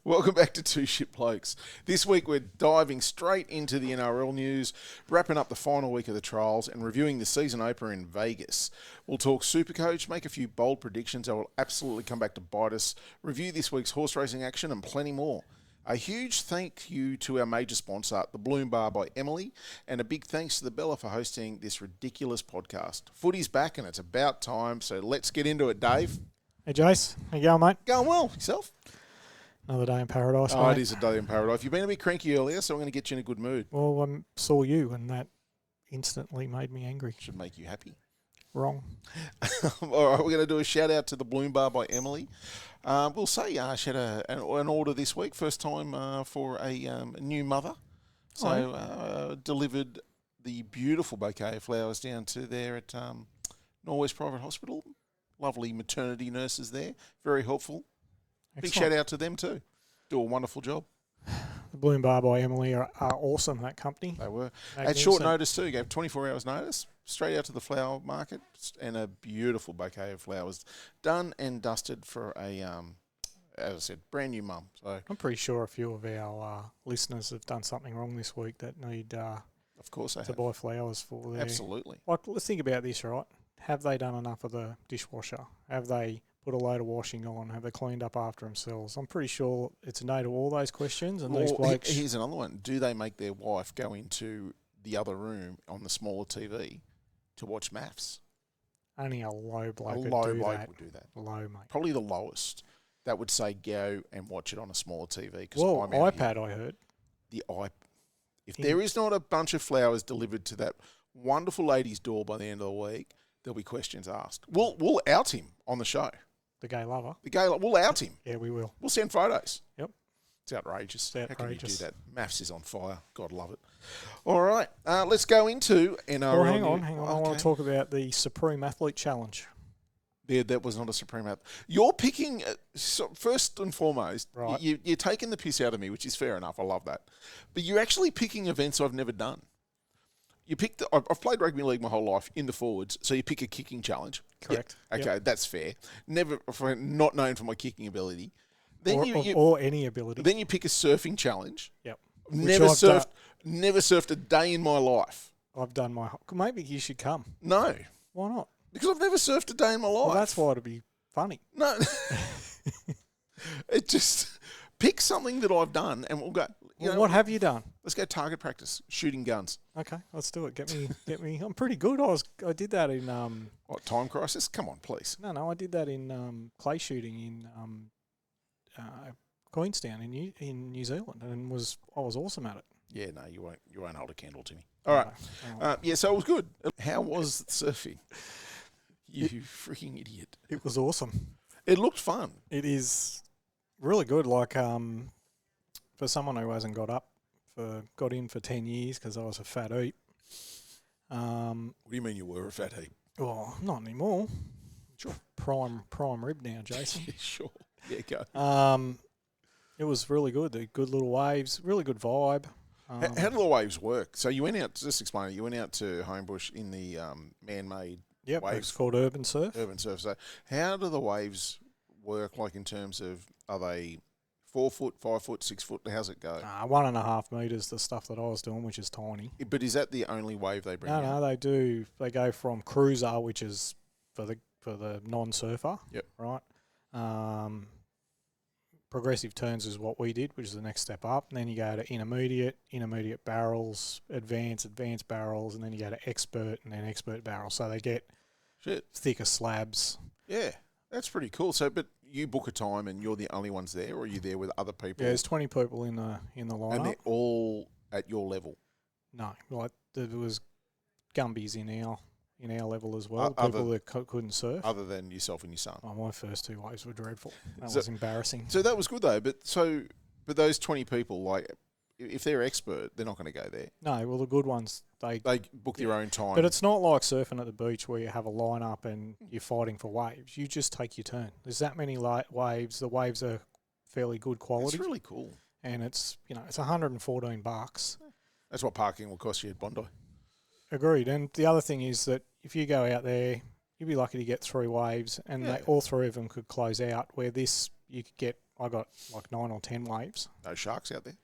Welcome back to Two Shit Blokes. This week we're diving straight into the NRL news, wrapping up the final week of the trials and reviewing the season opener in Vegas. We'll talk Supercoach, make a few bold predictions that will absolutely come back to bite us, review this week's horse racing action and plenty more. A huge thank you to our major sponsor, the Bloom Bar by Emily, and a big thanks to the Bella for hosting this ridiculous podcast. Footy's back and it's about time, so let's get into it, Dave. Hey Jace, how you going, mate? Going well, yourself? Another day in paradise, Oh, mate. it is a day in paradise. You've been a bit cranky earlier, so I'm going to get you in a good mood. Well, I saw you and that instantly made me angry. Should make you happy. Wrong. All right, we're going to do a shout out to the Bloom Bar by Emily. We'll say she had an order this week, first time for a new mother. So delivered the beautiful bouquet of flowers down to there at Norwest Private Hospital. Lovely maternity nurses there. Very helpful. Excellent. Big shout out to them too. Do a wonderful job. The Bloom Bar by Emily are awesome, that company. They were. At Magnificent. short notice too. Gave 24 hours notice. Straight out to the flower market. And a beautiful bouquet of flowers. Done and dusted for a, as I said, brand new mum. So I'm pretty sure a few of our listeners have done something wrong this week that need of course they to have. buy flowers for their... Absolutely. Like, let's think about this, right? Have they done enough of the dishwasher? Have they put a load of washing on? Have they cleaned up after themselves? I'm pretty sure it's a no to all those questions. And these blokes... Here's another one. Do they make their wife go into the other room on the smaller TV to watch maths? Only a low bloke A would low do bloke that. would do that. Low, mate. Probably the lowest that would say go and watch it on a smaller TV. Well, I'm out iPad, here. I heard. The iPad. If there is not a bunch of flowers delivered to that wonderful lady's door by the end of the week, there'll be questions asked. We'll out him on the show. The gay lover. We'll out him. Yeah, we will. We'll send photos. Yep. It's outrageous. It's How can you do outrageous. that? Maths is on fire. God love it. All right. Let's go into NRL. Well, hang on. I want Okay. to talk about the Supreme Athlete Challenge. Yeah, that was not a Supreme Athlete. You're picking, first and foremost, Right. you're taking the piss out of me, which is fair enough. I love that. But you're actually picking events I've never done. You picked. I've played rugby league my whole life in the forwards, so you pick a kicking challenge. Correct. Yeah, okay, that's fair. Never, not known for my kicking ability. Then Or any ability. Then you pick a surfing challenge. Yep. Never surfed a day in my life. I've done my... Maybe you should come. No, Why not? because I've never surfed a day in my life. Well, that's why it'd be funny. No, it just pick something that I've done, and we'll go. What have you done? Let's go target practice, shooting guns. Okay, let's do it. Get me. I'm pretty good. I did that in What, time crisis? Come on, please. No, I did that in clay shooting in Queenstown in New Zealand, and I was awesome at it. Yeah, no, you won't hold a candle to me. All right. No. Yeah, so it was good. How was surfing? You freaking idiot. It was awesome. It looked fun. It is really good. Like for someone who hasn't got in for 10 years because I was a fat eat. What do you mean you were a fat heap? Well, not anymore. Sure. Prime rib now, Jason. Yeah, sure. Yeah, go. It was really good. The good little waves, really good vibe. How do the waves work? So you went out, just explain it, you went out to Homebush in the man-made Yep, waves. it's called urban surf. Urban surf. So how do the waves work, like in terms of, are they 4 foot, 5 foot, 6 foot? How's it go? 1.5 meters, the stuff that I was doing, which is tiny. But is that the only wave they bring out? No, they do. They go from cruiser, which is for the non-surfer. Yep. Right. Progressive turns is what we did, which is the next step up. And then you go to intermediate barrels, advanced barrels, and then you go to expert and then expert barrels. So they get thicker slabs. Yeah, that's pretty cool. So, but you book a time and you're the only ones there, or are you there with other people? Yeah, there's 20 people in the lineup. And they're all at your level? No, like there was Gumbies in our level as well. People that couldn't surf. Other than yourself and your son. Oh, my first 2 waves were dreadful. That was embarrassing. So that was good though. But those 20 people, like, if they're expert, they're not going to go there. No, well, the good ones, they book their own time. But it's not like surfing at the beach where you have a lineup and you're fighting for waves. You just take your turn. There's that many waves. The waves are fairly good quality. It's really cool. And it's $114. That's what parking will cost you at Bondi. Agreed. And the other thing is that if you go out there, you'd be lucky to get 3 waves, and all 3 of them could close out. Where this, you could get I got like 9 or 10 waves. No sharks out there.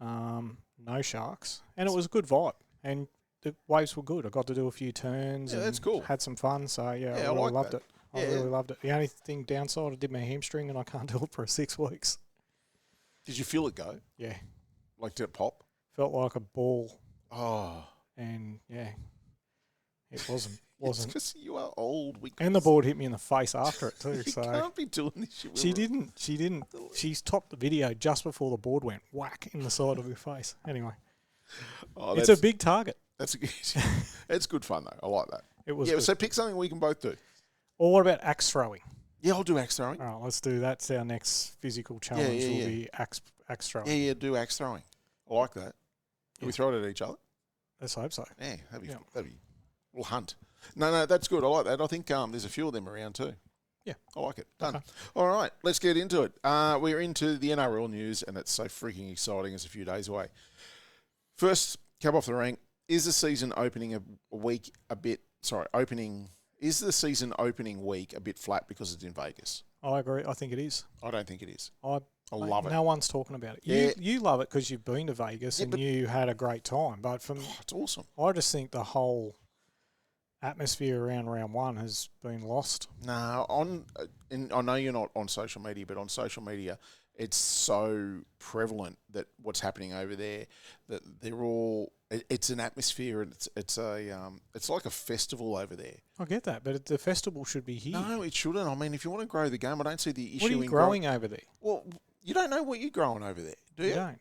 No sharks, and it was a good vibe, and the waves were good. I got to do a few turns. Yeah, and that's cool. Had some fun. So yeah, Yeah, I I really like loved that. it. I Yeah. really loved it. The only thing downside, I did my hamstring, and I can't do it for 6 weeks. Did you feel it go? Yeah, Like, did it pop? felt like a ball, Oh. and yeah, it wasn't. It's because you are old. And the board hit me in the face after it too. You So can't be doing this shit. she didn't. She stopped the video just before the board went whack in the side of her face. Anyway, it's a big target. That's it's good fun though. I like that. It was. Yeah. Good. So pick something we can both do. Or what about axe throwing? Yeah, I'll do axe throwing. All right, let's do that. That's our next physical challenge. Yeah. Will be axe throwing. Yeah, do axe throwing. I like that. Do we throw it at each other? Let's hope so. Yeah, that'd be. We'll hunt. No, that's good. I like that. I think there's a few of them around too. Yeah. I like it. Done. Okay. All right, let's get into it. We're into the NRL news, and it's so freaking exciting. It's a few days away. First, cab off the rank. Is the season opening Is the season opening week a bit flat because it's in Vegas? I agree. I think it is. I don't think it is. I love it. No one's talking about it. Yeah. You love it because you've been to Vegas and you had a great time. But It's awesome. I just think the whole atmosphere around round one has been lost. No, I know you're not on social media, but on social media, it's so prevalent that what's happening over there, that they're all. It's an atmosphere, and it's like a festival over there. I get that, but the festival should be here. No, it shouldn't. I mean, if you want to grow the game, I don't see the issue. What are you in growing over there? Well, you don't know what you're growing over there, do you? You don't.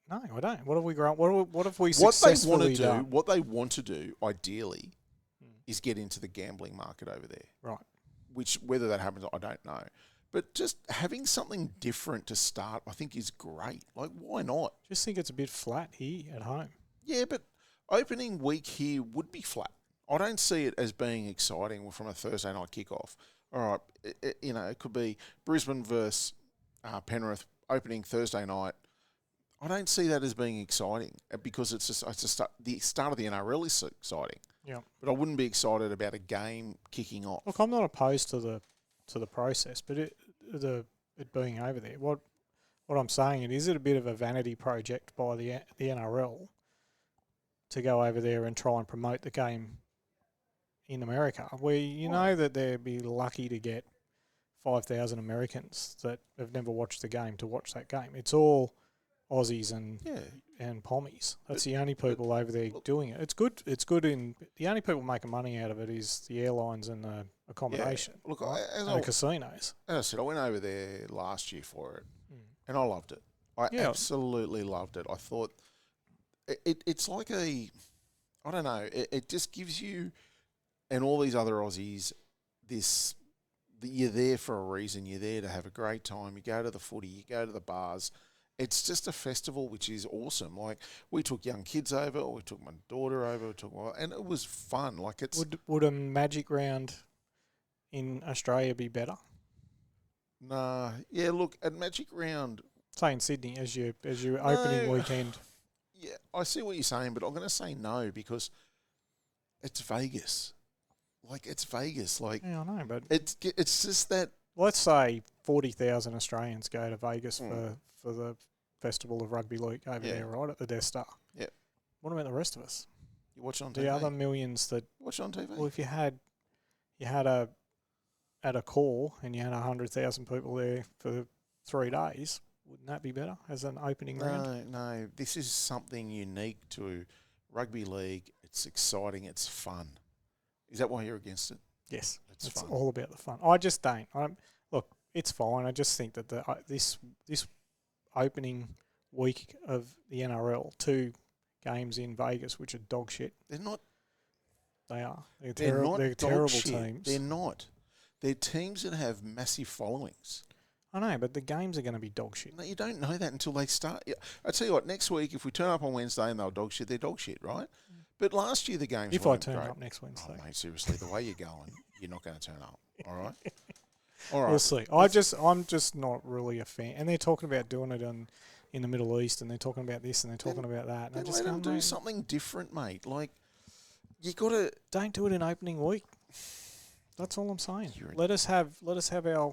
No, I don't. What have we grown? What have we successfully done? What they want to do, ideally, is get into the gambling market over there. Right. Which, whether that happens, I don't know. But just having something different to start, I think, is great. Like, why not? Just think it's a bit flat here at home. Yeah, but opening week here would be flat. I don't see it as being exciting from a Thursday night kickoff. All right, it could be Brisbane versus Penrith opening Thursday night. I don't see that as being exciting because it's the start of the NRL is so exciting. Yeah, but I wouldn't be excited about a game kicking off. Look, I'm not opposed to the process, but it being over there. What I'm saying is it a bit of a vanity project by the NRL to go over there and try and promote the game in America, where you know that they'd be lucky to get 5,000 Americans that have never watched the game to watch that game. It's all Aussies and Pommies. That's the only people over there doing it. It's good. It's good the only people making money out of it is the airlines and the accommodation. Yeah. Look, right? And the casinos. As I said, I went over there last year for it, and I loved it. I absolutely loved it. I thought it's like I don't know. It just gives you and all these other Aussies you're there for a reason. You're there to have a great time. You go to the footy. You go to the bars. It's just a festival, which is awesome. Like, we took young kids over, we took my daughter over, and it was fun. Like, it's would a Magic round in Australia be better? Nah, yeah. Look, at Magic round, say in Sydney as your opening weekend. Yeah, I see what you're saying, but I'm going to say no because it's Vegas. Like, it's Vegas. Like, yeah, I know, but it's just that. Let's say 40,000 Australians go to Vegas for the Festival of Rugby League over there, right, at the Death Star. Yeah. What about the rest of us? You watch on TV. The other millions that watch on TV. Well, if you had a core and you had 100,000 people there for 3 days, wouldn't that be better as an opening round? No. This is something unique to rugby league. It's exciting. It's fun. Is that why you're against it? Yes, it's fun. All about the fun. I just don't. Look, it's fine. I just think that this opening week of the NRL, 2 games in Vegas, which are dog shit. They're not. They are. They're terrible shit. teams. They're not. They're teams that have massive followings. I know, but the games are going to be dog shit. No, you don't know that until they start. I tell you what, next week, if we turn up on Wednesday and they're dog shit, they're dog shit, right? But last year the games If weren't I turn great. up next Wednesday. Oh, mate, seriously, the way you're going, you're not going to turn up, all right? All right. We'll see. I'm just not really a fan. And they're talking about doing it in the Middle East, and they're talking about this, and they're talking about that. And I just let them do something different, mate. Like, you got to... Don't do it in opening week. That's all I'm saying. Let us have our...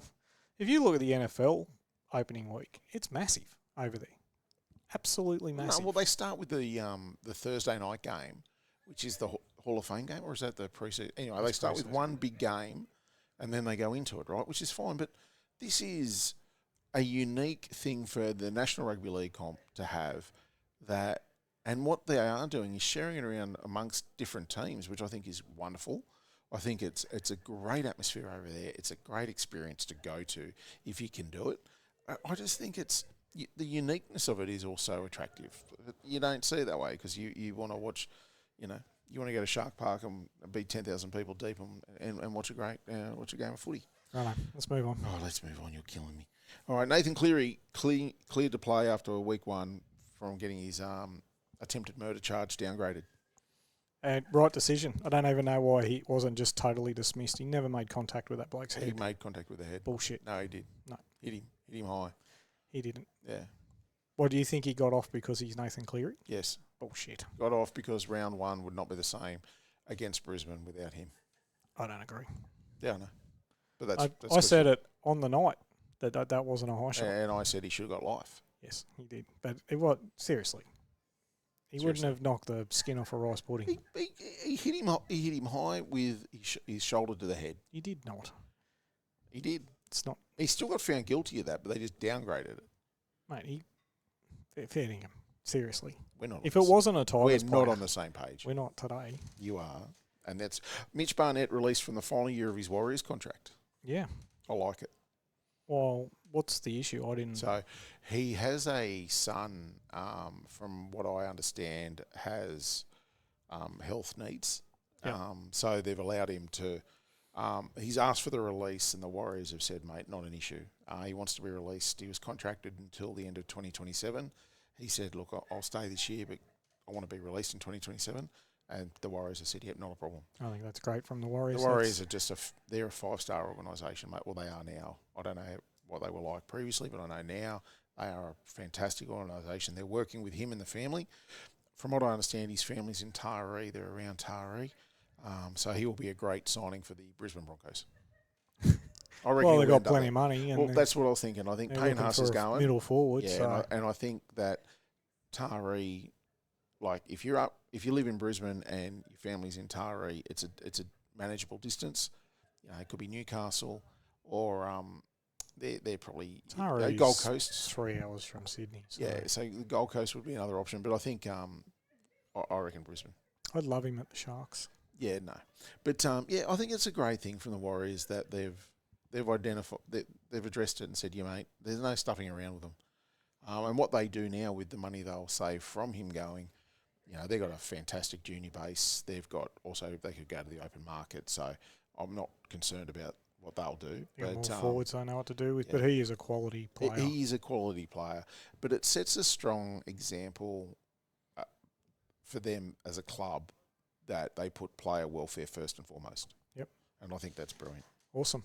If you look at the NFL opening week. It's massive over there. Absolutely massive. No, well, they start with the Thursday night game, which is the Hall of Fame game, or is that the pre-season? Anyway, they start with one big game, and then they go into it, right, which is fine. But this is a unique thing for the National Rugby League comp to have that, and what they are doing is sharing it around amongst different teams, which I think is wonderful. I think it's a great atmosphere over there. It's a great experience to go to if you can do it. I just think the uniqueness of it is also attractive. You don't see it that way because you want to watch, you want to go to Shark Park and be 10,000 people deep and watch a game of footy. Right, let's move on. Oh, let's move on. You're killing me. All right, Nathan Cleary cleared to play after week 1 from getting his attempted murder charge downgraded. And right decision. I don't even know why he wasn't just totally dismissed. He never made contact with that bloke's head. He made contact with the head. Bullshit. No, he did. No. Hit him high. He didn't. Yeah. What, do you think he got off because he's Nathan Cleary? Yes. Bullshit. Got off because round 1 would not be the same against Brisbane without him. I don't agree. Yeah, I know. But that's I said it on the night that wasn't a high shot. And I said he should have got life. Yes, he did. But it was seriously. He wouldn't have knocked the skin off a rice pudding. He hit him high with his shoulder to the head. He did not. He did. It's not. He still got found guilty of that, but they just downgraded it. Mate, fair dinkum. Seriously. We're not. If it wasn't a Tigers we're player, not on the same page. we're not today. You are, and that's Mitch Barnett released from the final year of his Warriors contract. Yeah. I like it. Well, what's the issue? I didn't. So he has a son. From what I understand, has health needs. Yep. So they've allowed him to. He's asked for the release, and the Warriors have said, "Mate, not an issue." He wants to be released. He was contracted until the end of 2027. He said, "Look, I'll stay this year, but I want to be released in 2027." And the Warriors have said, "Yep, not a problem." I think that's great from the Warriors. The Warriors are just they're a 5-star organisation, mate. Well, they are now. I don't know what they were like previously, but I know now they are a fantastic organisation. They're working with him and the family. From what I understand, his family's in Taree. They're around Taree. So he will be a great signing for the Brisbane Broncos. I reckon well, they've got plenty of money. And well, that's what I was thinking. I think Payne Haas is going. Middle forward. Yeah, so. and I think that Taree, like if you live in Brisbane and your family's in Taree, it's a manageable distance. It could be Newcastle or they're probably Gold Coast. 3 hours from Sydney. So. Yeah, so the Gold Coast would be another option, but I think I reckon Brisbane. I'd love him at the Sharks. Yeah, no, but I think it's a great thing from the Warriors that they've identified, they've addressed it and said, "Yeah, mate, there's no stuffing around with them." And what they do now with the money they'll save from him going, they've got a fantastic junior base. They've got also they could go to the open market, so I'm not concerned about what they'll do. But more forwards I know what to do with, but he is a quality player. He is a quality player, but it sets a strong example for them as a club that they put player welfare first and foremost. Yep. And I think that's brilliant. Awesome.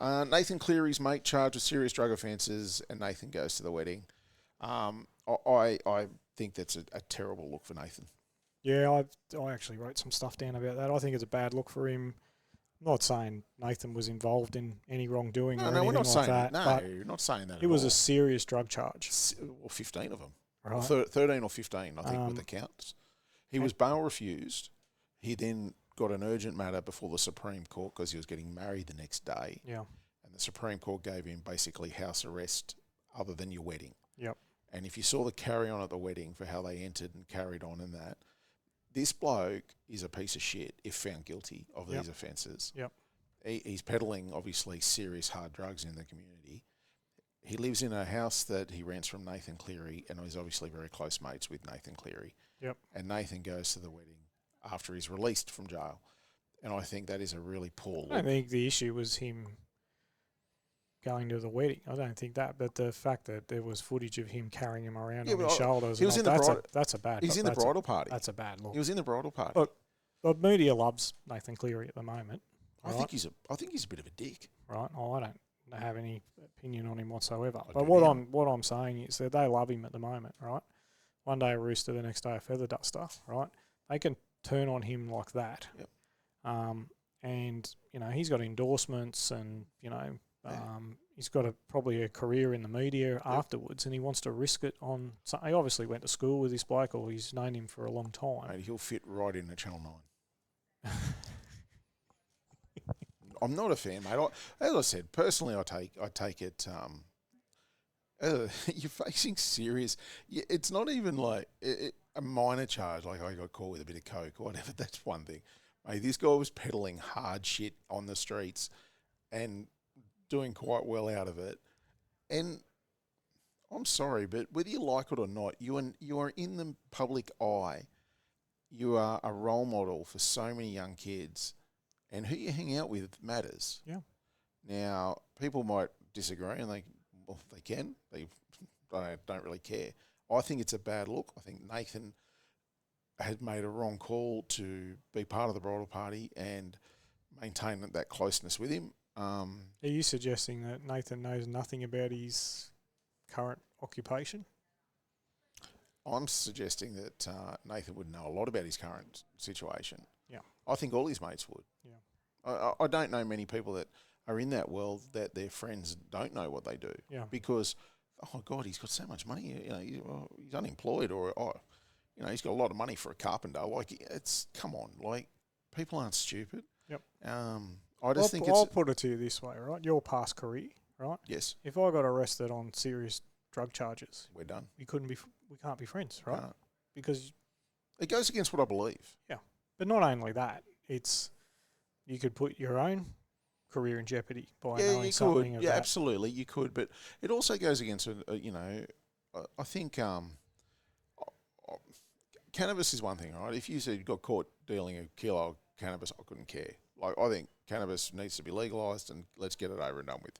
Nathan Cleary's mate charged with serious drug offences, and Nathan goes to the wedding. I think that's a terrible look for Nathan. Yeah, I actually wrote some stuff down about that. I think it's a bad look for him. I'm not saying Nathan was involved in any wrongdoing or anything we're not like saying that. No, but you're not saying that. It was a serious drug charge. Or 15 of them. Right. 13 or 15, I think, with the counts. He was bail refused. He then got an urgent matter before the Supreme Court because he was getting married the next day. Yeah. And the Supreme Court gave him basically house arrest other than your wedding. Yep. And if you saw the carry-on at the wedding for how they entered and carried on in that, this bloke is a piece of shit if found guilty of these offences. Yep. He's peddling, obviously, serious hard drugs in the community. He lives in a house that he rents from Nathan Cleary and is obviously very close mates with Nathan Cleary. Yep. And Nathan goes to the wedding after he's released from jail. And I think that is a really poor look. I don't think the issue was him going to the wedding. I don't think that. But the fact that there was footage of him carrying him around on his shoulders, he was in the that's a bad. He's in the bridal party. That's a bad look. He was in the bridal party. Look, the media loves Nathan Cleary at the moment. I think he's a bit of a dick. Right. Oh, I don't have any opinion on him whatsoever. But what I'm saying is that they love him at the moment, right? One day a rooster, the next day a feather duster, right? They can turn on him like that. Yep. And he's got endorsements and He's got probably a career in the media afterwards, and he wants to risk it on. He obviously went to school with this bloke, or he's known him for a long time. Mate, he'll fit right into Channel 9. I'm not a fan, mate. As I said, personally, I take it. You're facing serious. It's not even like a minor charge, like I got caught with a bit of coke or whatever. That's one thing. Mate, this guy was peddling hard shit on the streets and doing quite well out of it. And I'm sorry, but whether you like it or not, you are in the public eye. You are a role model for so many young kids, and who you hang out with matters. Yeah. Now, people might disagree, and they can. They don't really care. I think it's a bad look. I think Nathan had made a wrong call to be part of the bridal party and maintain that closeness with him. Are you suggesting that Nathan knows nothing about his current occupation? I'm suggesting that Nathan would know a lot about his current situation. Yeah. I think all his mates would. Yeah. I don't know many people that are in that world that their friends don't know what they do. Yeah. Because, oh, God, he's got so much money. He's unemployed, or, he's got a lot of money for a carpenter. Like, come on. Like, people aren't stupid. Yep. I'll put it to you this way, right? Your past career, right? Yes. If I got arrested on serious drug charges, we're done. We can't be friends, right? Can't. Because it goes against what I believe. Yeah. But not only that, you could put your own career in jeopardy by knowing something of that. Yeah, absolutely, you could. But it also goes against, I think cannabis is one thing, right? If you said you got caught dealing a kilo of cannabis, I couldn't care. Like, I think cannabis needs to be legalised and let's get it over and done with.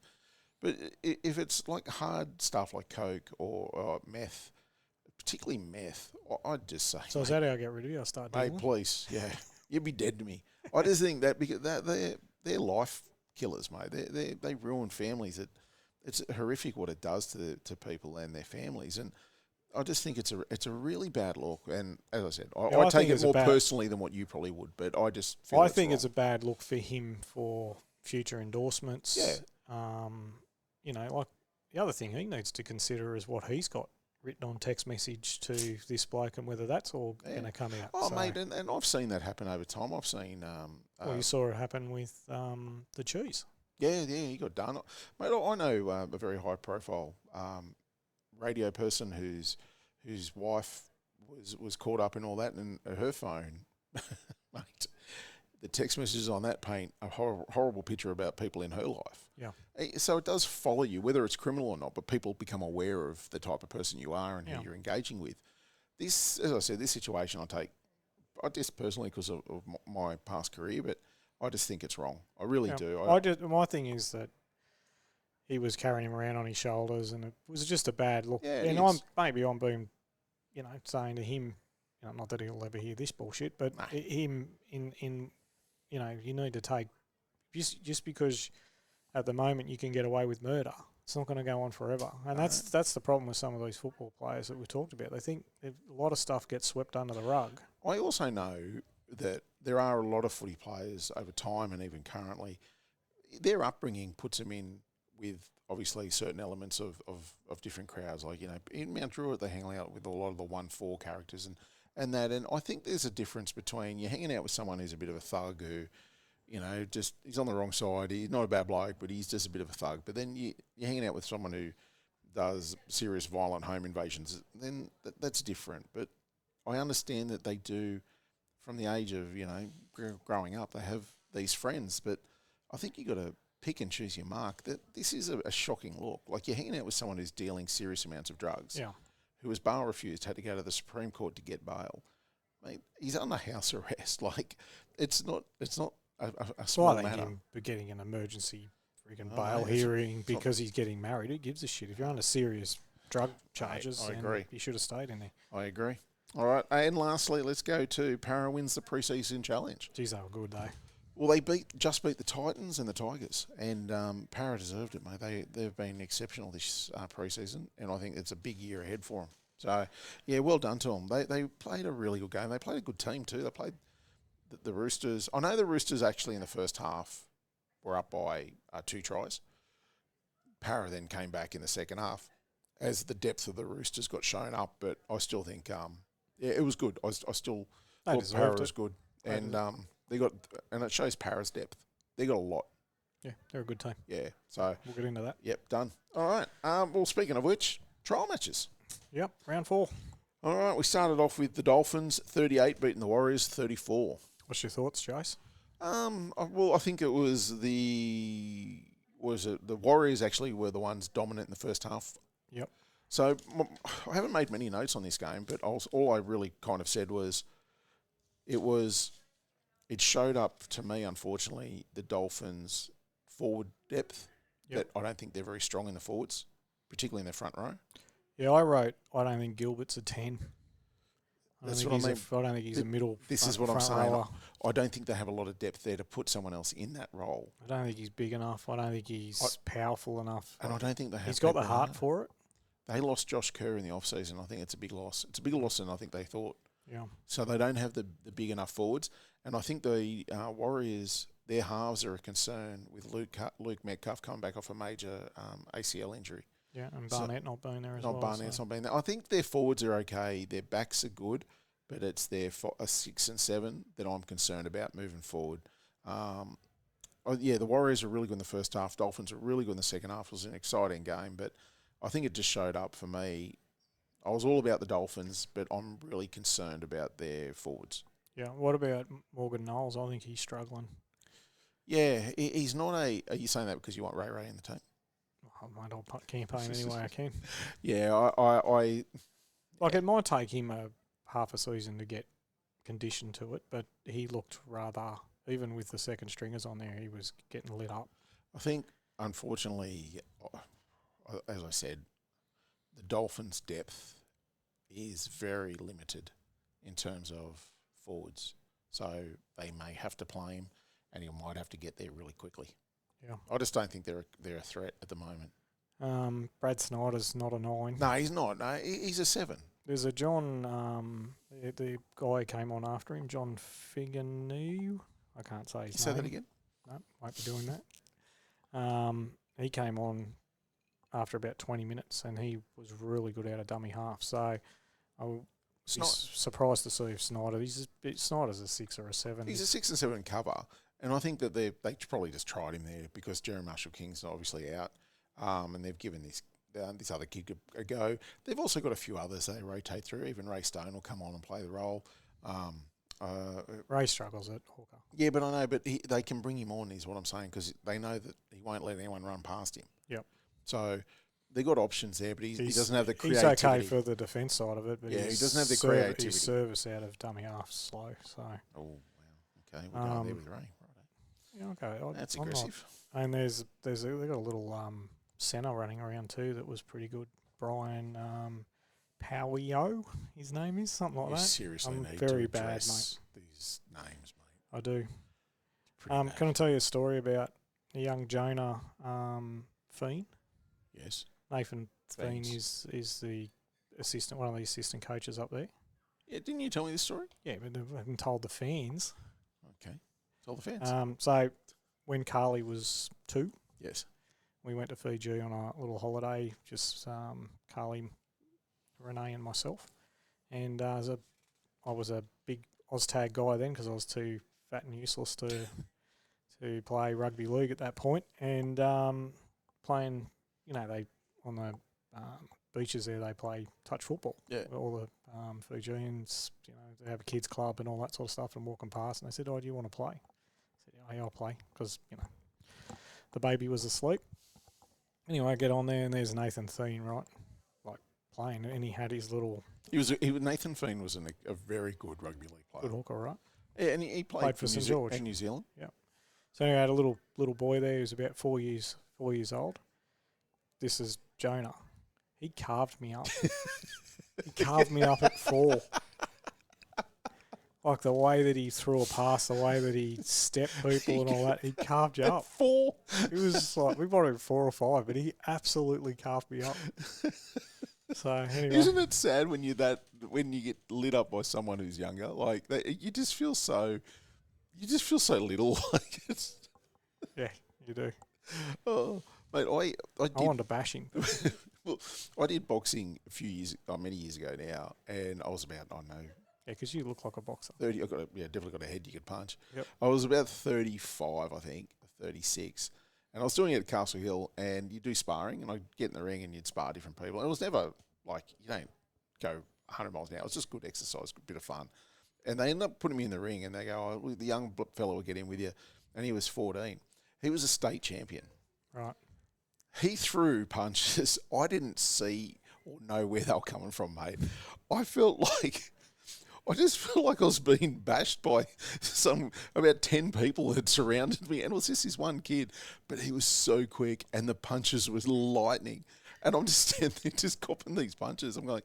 But if it's like hard stuff like coke or meth, particularly meth, I'd just say. So, mate, is that how I get rid of you? I'll start dealing? Mate, please, yeah. You'd be dead to me. I just think that because they're life killers, mate. They ruin families. It's horrific what it does to people and their families. And I just think it's a really bad look. And as I said, I take it more personally than what you probably would. But I just feel it's a bad look for him for future endorsements. Yeah. Like the other thing he needs to consider is what he's got written on text message to this bloke and whether that's all going to come out. Oh, so, mate, and I've seen that happen over time. I've seen... you saw it happen with the cheese. Yeah, he got done. Mate, I know a very high-profile radio person whose wife was caught up in all that, and her phone, mate, the text messages on that paint a horrible picture about people in her life. Yeah. So it does follow you, whether it's criminal or not, but people become aware of the type of person you are and who you're engaging with. This, as I said, this situation I just personally because of my past career, but I just think it's wrong. I really do. My thing is that he was carrying him around on his shoulders, and it was just a bad look. Yeah, and I'm being, saying to him, not that he'll ever hear this bullshit, but him in you need to take just because at the moment you can get away with murder, it's not going to go on forever. And that's the problem with some of these football players that we've talked about. They think a lot of stuff gets swept under the rug. I also know that there are a lot of footy players over time and even currently, their upbringing puts them in with obviously certain elements of different crowds. Like, in Mount Druitt, they hang out with a lot of the 1-4 characters and that. And I think there's a difference between you hanging out with someone who's a bit of a thug who, just he's on the wrong side. He's not a bad bloke, but he's just a bit of a thug. But then you're hanging out with someone who does serious violent home invasions, then that's different. But I understand that they do, from the age of, growing up, they have these friends. But I think you got to pick and choose your mark. That this is a shocking look. Like, you're hanging out with someone who's dealing serious amounts of drugs. Yeah. Who was bail refused, had to go to the Supreme Court to get bail. Mate, he's under house arrest. Like, it's not a small matter. Him getting an emergency freaking bail hearing because he's getting married. Who gives a shit? If you're under serious drug charges, I agree. You should have stayed in there. I agree. All right, and lastly, let's go to Para wins the pre-season challenge. Geez, they were good, though. Well, they just beat the Titans and the Tigers, and Para deserved it, mate. They've been exceptional this pre-season, and I think it's a big year ahead for them. So, yeah, well done to them. They played a really good game. They played a good team too. They played the Roosters. I know the Roosters actually in the first half were up by 2 tries, Para then came back in the second half as the depth of the Roosters got shown up. But I still think, it was good. I still thought Para was good. And they got, and it shows Para's depth. They got a lot. Yeah, they're a good team. Yeah, so we'll get into that. Yep, done. All right. Well, speaking of which, trial matches. Yep, round 4. All right, we started off with the Dolphins 38 beating the Warriors 34. What's your thoughts, Jace? Well, I think it was the Warriors actually were the ones dominant in the first half. Yep. So I haven't made many notes on this game, but all I really kind of said was it showed up to me, unfortunately, the Dolphins' forward depth. Yep. That I don't think they're very strong in the forwards, particularly in the front row. Yeah, I wrote, I don't think Gilbert's a 10. That's what I mean. I don't think he's a middle. This is what I'm saying. I don't think they have a lot of depth there to put someone else in that role. I don't think he's big enough. I don't think he's powerful enough. And I don't think they have. He's got the heart for it. They lost Josh Kerr in the off-season. I think it's a big loss. It's a bigger loss than I think they thought. Yeah. So they don't have the big enough forwards. And I think the Warriors, their halves are a concern with Luke Metcalf coming back off a major ACL injury. Yeah, and Barnett not being there as well. Barnett's not being there. I think their forwards are okay. Their backs are good, but it's their 6 and 7 that I'm concerned about moving forward. The Warriors were really good in the first half. Dolphins were really good in the second half. It was an exciting game, but I think it just showed up for me. I was all about the Dolphins, but I'm really concerned about their forwards. Yeah, what about Morgan Knowles? I think he's struggling. Yeah, he's not a... Are you saying that because you want Ray in the team? I might all campaign any way I can. Yeah, I like it might take him a half a season to get conditioned to it, but he looked rather, even with the second stringers on there, he was getting lit up. I think, unfortunately, as I said, the Dolphins' depth is very limited in terms of forwards. So they may have to play him, and he might have to get there really quickly. Yeah, I just don't think they're a threat at the moment. Brad Snyder's not a 9. No, he's not. No, he's a 7. There's a John, the guy came on after him, John Figaneu. I can't say his name. Say that again? No, won't be doing that. He came on after about 20 minutes, and he was really good out of dummy half. So I was surprised to see if Snyder's a 6 or a 7. He's a 6 and 7 cover. And I think that they probably just tried him there because Jerry Marshall-King's obviously out, and they've given this other kid a go. They've also got a few others they rotate through. Even Ray Stone will come on and play the role. Ray struggles at hooker. Yeah, but I know, but they can bring him on is what I'm saying because they know that he won't let anyone run past him. Yep. So they've got options there, but he doesn't have the creativity. He's okay for the defence side of it, but he doesn't have the creativity. His service out of dummy half slow. So. Oh, wow. Okay, we're going there with Ray. Yeah, okay. That's aggressive. And they've got a little centre running around too that was pretty good. Brian Powio, his name is something like that. Seriously, I'm need very to bad, address mate. These names, mate. I do. Pretty Can I tell you a story about a young Jonah Feen? Yes. Nathan Feen is the one of the assistant coaches up there. Yeah, didn't you tell me this story? Yeah, but I haven't told the fans. Okay. Tell the fans. So when Carly was 2, yes, we went to Fiji on a little holiday, just Carly, Renee and myself. And I was a big Oztag guy then because I was too fat and useless to play rugby league at that point. And playing, they on the beaches there, they play touch football. Yeah. All the Fijians, they have a kids club and all that sort of stuff and walking past. And they said, "Oh, do you want to play?" I said, "Oh, yeah, I'll play," because, the baby was asleep. Anyway, I get on there and there's Nathan Thien, right? Like playing, and he had his little... Nathan Feen was a very good rugby league player. Good hooker, right? Yeah, and he played for St George. And New Zealand. Yeah. So anyway, I had a little boy there who was about 4 years old. This is Jonah. He carved me up. He carved me up at 4. Like the way that he threw a pass, the way that he stepped people and all that, he carved you up. 4? It was like, we bought him 4 or 5, but he absolutely carved me up. So anyway. Isn't it sad when you get lit up by someone who's younger? Like you just feel so little. Like it's. Yeah, you do. Oh, Mate, I I did. wanted to bash him. Well, I did boxing many years ago now, and I was about, I don't know, Yeah, because you look like a boxer. 30. Definitely got a head you could punch. Yep. I was about 35, I think, 36, and I was doing it at Castle Hill, and you do sparring, and I'd get in the ring and you'd spar different people. And it was never like, you don't go 100 miles an hour. It was just good exercise, good bit of fun. And they ended up putting me in the ring, and they go, oh, the young fellow will get in with you, and he was 14. He was a state champion. Right. He threw punches I didn't see or know where they were coming from, mate. I just felt like I was being bashed by about 10 people that surrounded me, and it was just this one kid. But he was so quick, and the punches was lightning. And I'm just standing there just copping these punches. I'm like,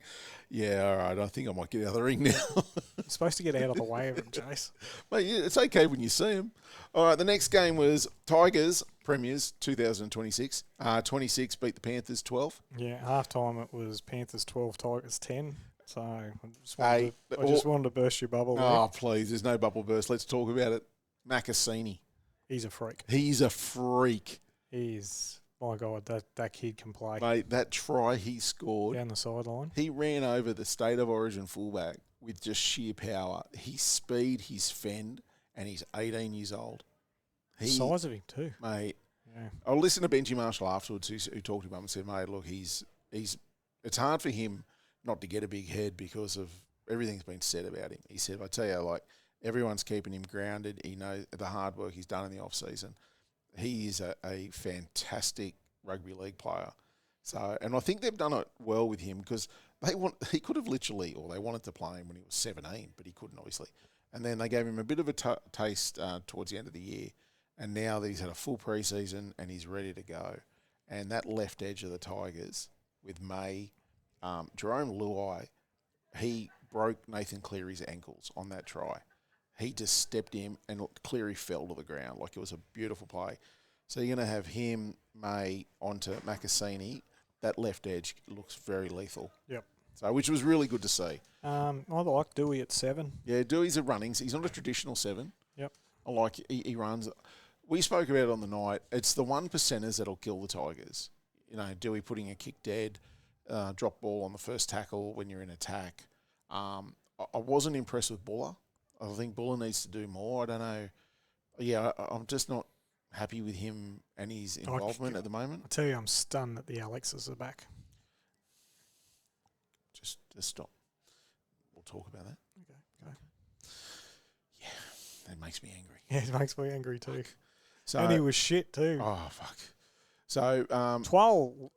yeah, all right, I think I might get out of the ring now. You're supposed to get out of the way of him, Jace. Mate, yeah, it's okay when you see him. All right, the next game was Tigers Premiers 2026. 26 beat the Panthers 12. Yeah, half time it was Panthers 12, Tigers 10. So I just wanted to burst your bubble there. Oh, please, there's no bubble burst. Let's talk about it. Makasini. He's a freak. He's a freak. He's, my God, that kid can play. Mate, that try he scored. Down the sideline. He ran over the State of Origin fullback with just sheer power. His speed, his fend, and he's 18 years old. The size of him too. Mate. Yeah. I listened to Benji Marshall afterwards who talked to him and said, mate, look, it's hard for him not to get a big head because of everything's been said about him. He said, I tell you, like, everyone's keeping him grounded. He knows the hard work he's done in the off-season. He is a fantastic rugby league player. So, and I think they've done it well with him because he could have literally, or they wanted to play him when he was 17, but he couldn't, obviously. And then they gave him a bit of a taste towards the end of the year. And now that he's had a full preseason and he's ready to go. And that left edge of the Tigers with May, Jerome Luai, he broke Nathan Cleary's ankles on that try. He just stepped him and Cleary fell to the ground. Like, it was a beautiful play. So you're going to have him, May, onto Makasini. That left edge looks very lethal. Yep. So, which was really good to see. I like Dewey at 7. Yeah, Dewey's a runnings. He's not a traditional 7. Yep. I like he runs. We spoke about it on the night. It's the 1%ers that'll kill the Tigers. You know, Dewey putting a kick dead, drop ball on the first tackle when you're in attack. I wasn't impressed with Buller. I think Buller needs to do more. I don't know. Yeah, I'm just not happy with him and his involvement at the moment. I tell you, I'm stunned that the Alexes are back. Just stop. We'll talk about that. Okay. Yeah, that makes me angry. Yeah, it makes me angry too. So, and he was shit too. Oh, fuck. So, Twal,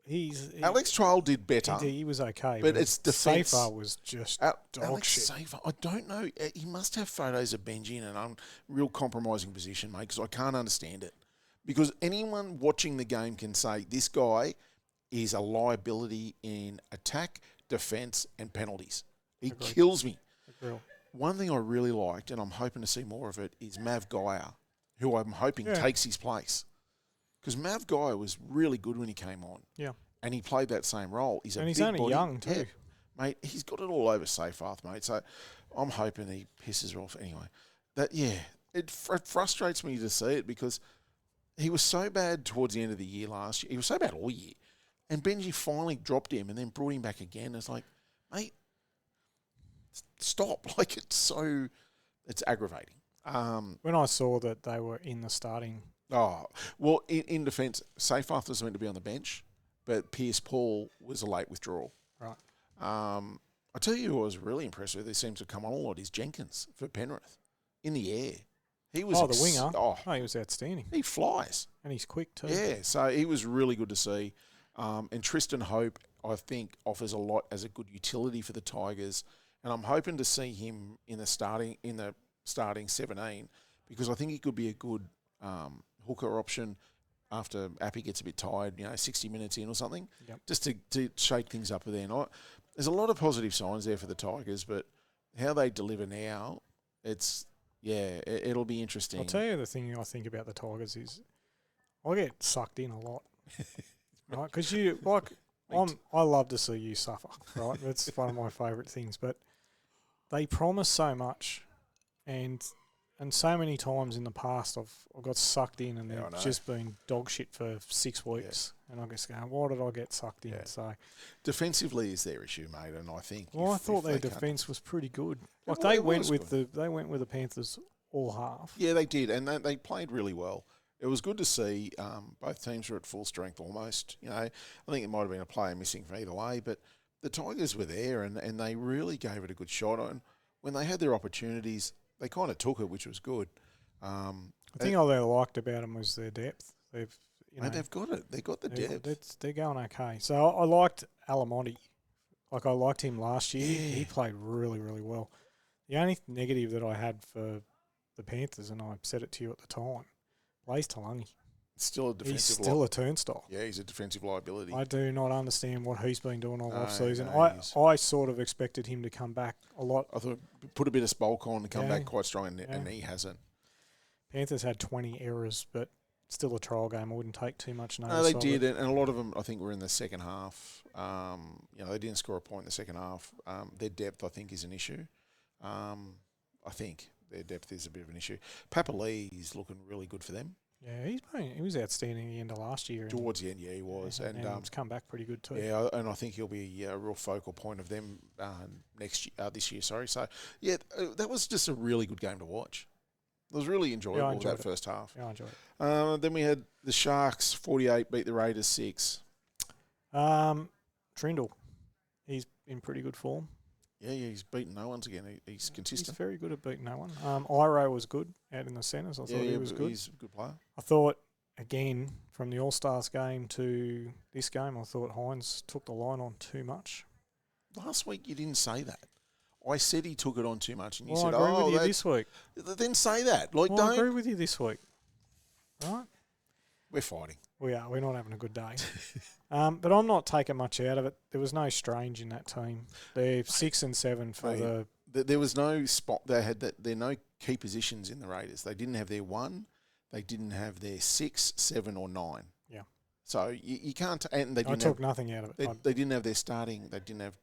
Alex Trial did better. He was okay. But it's defence. Safer was just dog Alex shit. Safer, I don't know. He must have photos of Benji in a real compromising position, mate, because I can't understand it. Because anyone watching the game can say this guy is a liability in attack, defence, and penalties. He Agreed. kills me. Agreed. One thing I really liked, and I'm hoping to see more of it, is Mav Geyer, who I'm hoping takes his place. Because Mav Geyer was really good when he came on. Yeah. And he played that same role. He's only body. young too. Yeah. Mate, he's got it all over Seyfarth, mate. So I'm hoping he pisses her off anyway. It frustrates me to see it because he was so bad towards the end of the year last year. He was so bad all year. And Benji finally dropped him and then brought him back again. It's like, mate, stop. Like, it's aggravating. When I saw that they were in the starting... Oh, well, in defence, Seyfarth was meant to be on the bench, but Pierce Paul was a late withdrawal. Right. I tell you who I was really impressed with, he seems to come on a lot, is Jenkins for Penrith. In the air. He was the winger. He was outstanding. He flies. And he's quick too. Yeah, so he was really good to see. And Tristan Hope, I think, offers a lot as a good utility for the Tigers. And I'm hoping to see him in the starting 17 because I think he could be a good hooker option after Appy gets a bit tired, 60 minutes in or something, just to shake things up there. And there's a lot of positive signs there for the Tigers, but how they deliver now, it'll be interesting. I'll tell you the thing I think about the Tigers is I get sucked in a lot, right? Because I love to see you suffer, right? That's one of my favourite things, but they promise so much, and And so many times in the past I've got sucked in and Yeah, I they've know. just been dog shit for 6 weeks. And I'm just going, why did I get sucked in? Yeah. So, Defensively is their issue, mate, and I think. well, I thought their they can't- defence was pretty good. Like It they was went with good. the Panthers all half. Yeah, they did, and they played really well. It was good to see both teams were at full strength almost. You know, I think it might have been a player missing from either way, but the Tigers were there, and they really gave it a good shot. And when they had their opportunities, they kind of took it, which was good. I think all they liked about them was their depth. They've got it. They got the depth. They're going okay. So I liked Alamonte. Like I liked him last year. Yeah. He played really, really well. The only negative that I had for the Panthers, and I said it to you at the time, Blaze Talangi. Still a defensive. He's still a turnstile. Yeah, he's a defensive liability. I do not understand what he's been doing all off season. no, I sort of expected him to come back a lot. I thought put a bit of bulk on and come Yeah. back quite strong, and he hasn't. Panthers had 20 errors, but still a trial game. I wouldn't take too much notice. No, they of did, it. and a lot of them I think were in the second half. They didn't score a point in the second half. Their depth, I think, is an issue. I think their depth is a bit of an issue. Papali'i is looking really good for them. Yeah, he was outstanding at the end of last year. Towards the end, yeah, he was. And he's come back pretty good too. Yeah, and I think he'll be a real focal point of them this year. Sorry, so yeah, that was just a really good game to watch. It was really enjoyable that first half. Yeah, I enjoyed it. Then we had the Sharks 48 beat the Raiders 6. Trindle, he's in pretty good form. Yeah, he's beaten no ones again. He's consistent. He's very good at beating no one. Iro was good out in the centres. I thought he was good. He's a good player. I thought, again, from the All-Stars game to this game, I thought Hines took the line on too much. Last week you didn't say that. I said he took it on too much, and you Well, said, I agree with you this week. Then say that. Like, Well, I don't. agree with you this week. Right? We're fighting. We are. We're not having a good day. But I'm not taking much out of it. There was no Strange in that team. They're 6 and 7 for Mate, there was no spot. There are no key positions in the Raiders. They didn't have their 1. They didn't have their 6, 7, or 9. Yeah. So you can't. And they I didn't. took nothing out of it. They didn't have their starting. They didn't have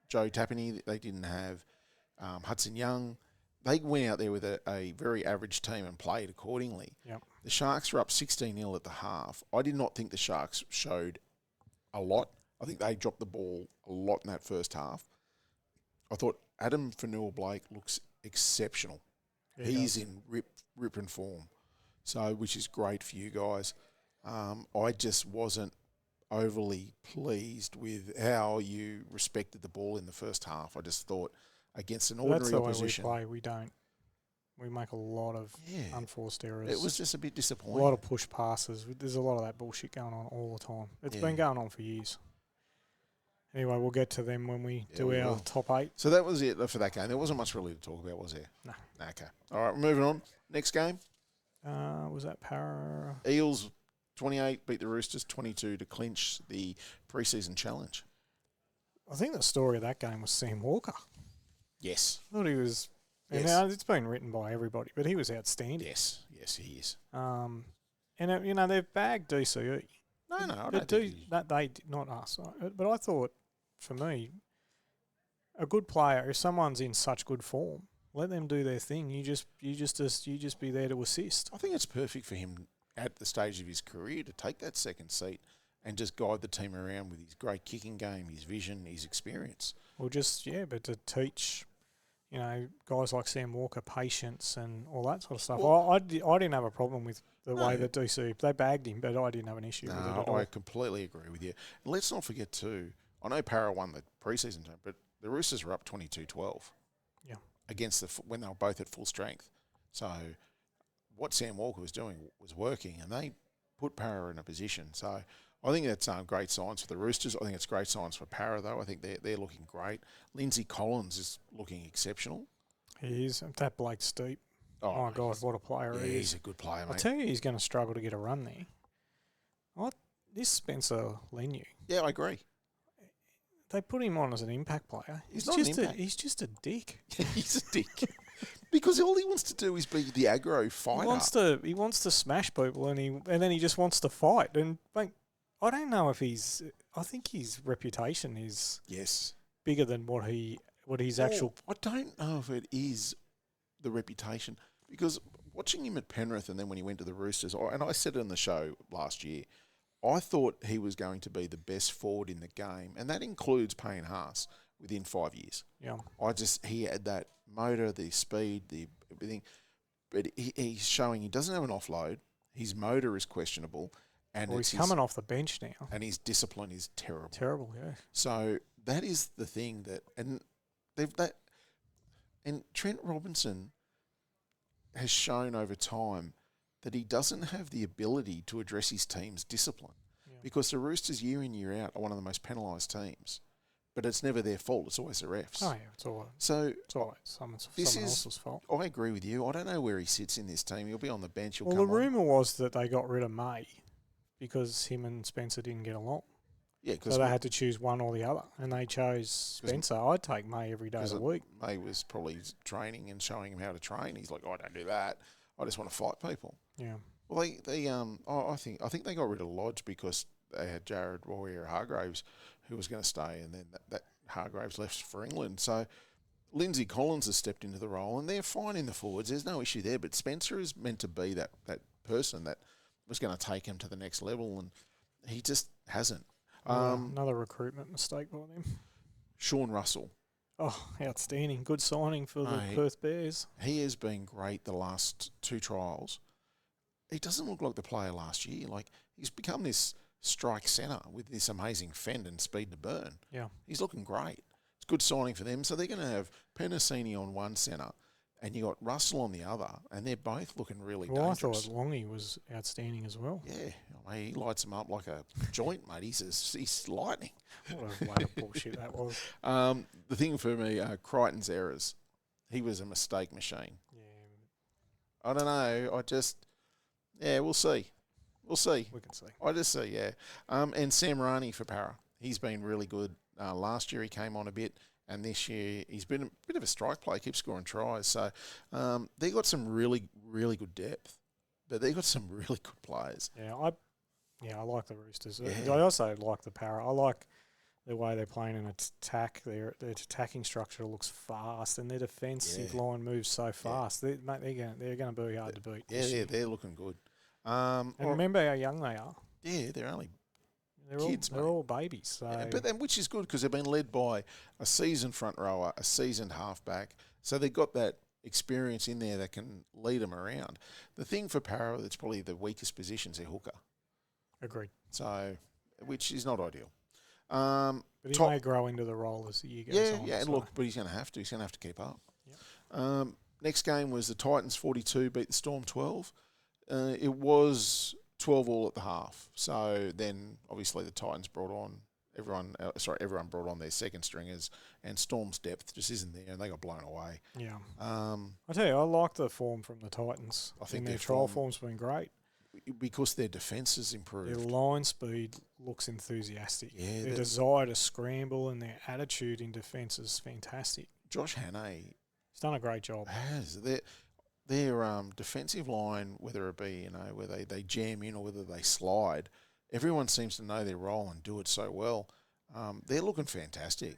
Joe Tapine. They didn't have Hudson Young. They went out there with a very average team and played accordingly. Yep. The Sharks were up 16-0 at the half. I did not think the Sharks showed a lot. I think they dropped the ball a lot in that first half. I thought Adam Fanua-Blake looks exceptional. Yeah, He's in rip and form, so which is great for you guys. I just wasn't overly pleased with how you respected the ball in the first half. I just thought against an ordinary opposition. That's the way we play. We make a lot of unforced errors. It was just a bit a disappointing. lot of push passes. There's a lot of that bullshit going on all the time. It's been going on for years. Anyway, we'll get to them when we do our top 8. So that was it for that game. There wasn't much really to talk about, was there? No. Okay. All right, moving on. Next game. Was that Para? Eels 28 beat the Roosters 22 to clinch the preseason challenge. I think the story of that game was Sam Walker. Yes. I thought he was. Yes. And it's been written by everybody, but he was outstanding. Yes, he is. And they've bagged DCE. No, I But don't think that they did not us. But I thought, for me, a good player, if someone's in such good form, let them do their thing. You just be there to assist. I think it's perfect for him at the stage of his career to take that second seat and just guide the team around with his great kicking game, his vision, his experience. Or but to teach, guys like Sam Walker patience and all that sort of stuff. Well, I didn't have a problem with the way that DC, they bagged him, but I didn't have an issue with it at all. I completely agree with you. And let's not forget too, I know Para won the preseason term, but the Roosters were up 22-12. Yeah. Against when they were both at full strength. So what Sam Walker was doing was working, and they put Para in a position. So I think that's great signs for the Roosters. I think it's great signs for Para, though. I think they're looking great. Lindsay Collins is looking exceptional. He is. That Blake Steep. Oh, my God, what a player he is. He's a good player, mate. I'll tell you he's going to struggle to get a run there. This Spencer Leniu. Yeah, I agree. They put him on as an impact player. He's not an impact. He's just a dick. He's a dick. Because all he wants to do is be the aggro fighter. He wants to smash people, and then he just wants to fight. And I don't know if I think his reputation is yes bigger than what his actual. I don't know if it is the reputation. Because watching him at Penrith and then when he went to the Roosters, and I said it on the show last year, I thought he was going to be the best forward in the game, and that includes Payne Haas within 5 years. Yeah. He had that motor, the speed, the everything, but he's showing he doesn't have an offload. His motor is questionable, and he's coming off the bench now, and his discipline is terrible. Terrible, yeah. So that is the thing and Trent Robinson has shown over time that he doesn't have the ability to address his team's discipline, because the Roosters year in, year out are one of the most penalised teams. But it's never their fault. It's always the refs. Oh, yeah. It's always someone else's fault. I agree with you. I don't know where he sits in this team. He'll be on the bench. The rumour was that they got rid of May because him and Spencer didn't get along. Yeah, so they had to choose one or the other, and they chose Spencer. I'd take May every day of the week. May was probably training and showing him how to train. He's like, I don't do that. I just want to fight people. Yeah. Well, I think they got rid of Lodge because they had Jared Warrior-Hargraves, who was going to stay, and then that Hargraves left for England. So Lindsay Collins has stepped into the role, and they're fine in the forwards. There's no issue there. But Spencer is meant to be that person that was going to take him to the next level, and he just hasn't. Another recruitment mistake by them. Sean Russell. Oh, outstanding. Good signing for the Perth Bears. He has been great the last two trials. He doesn't look like the player last year. Like, he's become this strike centre with this amazing fend and speed to burn. Yeah. He's looking great. It's a good signing for them. So they're going to have Penasini on one centre and you got Russell on the other, and they're both looking really dangerous. I thought Longy was outstanding as well. Yeah. I mean, he lights them up like a joint, mate. He's lightning. What a load of bullshit that was. The thing for me, Crichton's errors. He was a mistake machine. Yeah. I don't know. We'll see. We'll see. We can see. I just see, yeah. And Sam Rani for Para. He's been really good. Last year he came on a bit, and this year he's been a bit of a strike play, keeps scoring tries. So they got some really, really good depth, but they got some really good players. Yeah, I like the Roosters. Yeah. I also like the Para. I like the way they're playing an attack. Their attacking structure looks fast, and their defensive line moves so fast. They're going to be hard to beat. Yeah, they're looking good. And remember how young they are. Yeah, they're only kids. They're all babies. So. Yeah, which is good because they've been led by a seasoned front rower, a seasoned halfback. So they've got that experience in there that can lead them around. The thing for Para that's probably the weakest position is their hooker. Agreed. So, which is not ideal. But he may grow into the role as the year goes on. Yeah, look, but he's going to have to. He's going to have to keep up. Yep. Next game was the Titans 42 beat the Storm 12. It was 12 all at the half. So then, obviously, the Titans brought on everyone brought on their second stringers, and Storm's depth just isn't there, and they got blown away. Yeah. I tell you, I like the form from the Titans. I think their trial form's been great. Because their defence has improved. Their line speed looks enthusiastic. Yeah, their desire to scramble and their attitude in defence is fantastic. Josh Hannay, he's done a great job. Has their defensive line, whether it be whether they jam in or whether they slide, everyone seems to know their role and do it so well. They're looking fantastic.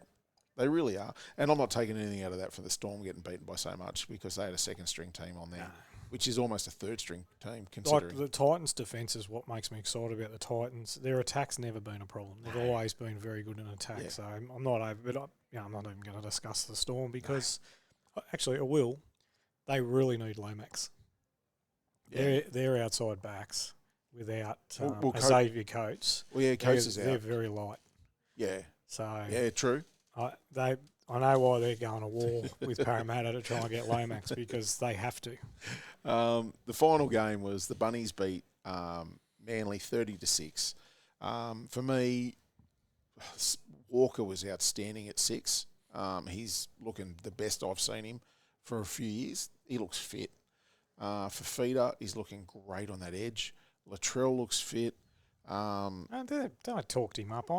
They really are. And I'm not taking anything out of that for the Storm getting beaten by so much because they had a second string team on there. Which is almost a third string team, considering. Like the Titans' defence is what makes me excited about the Titans. Their attack's never been a problem. They've always been very good in attack. Yeah. So I'm not I'm not even going to discuss the Storm because actually I will. They really need Lomax. Yeah. They're outside backs without Xavier Coates. Well, yeah, Coates is out. They're very light. Yeah. So yeah, true. I know why they're going to war with Parramatta to try and get Lomax because they have to. The final game was the Bunnies beat Manly 30-6. For me, Walker was outstanding at 6. He's looking the best I've seen him for a few years. He looks fit. For Feeder, he's looking great on that edge. Latrell looks fit. Don't talk him up.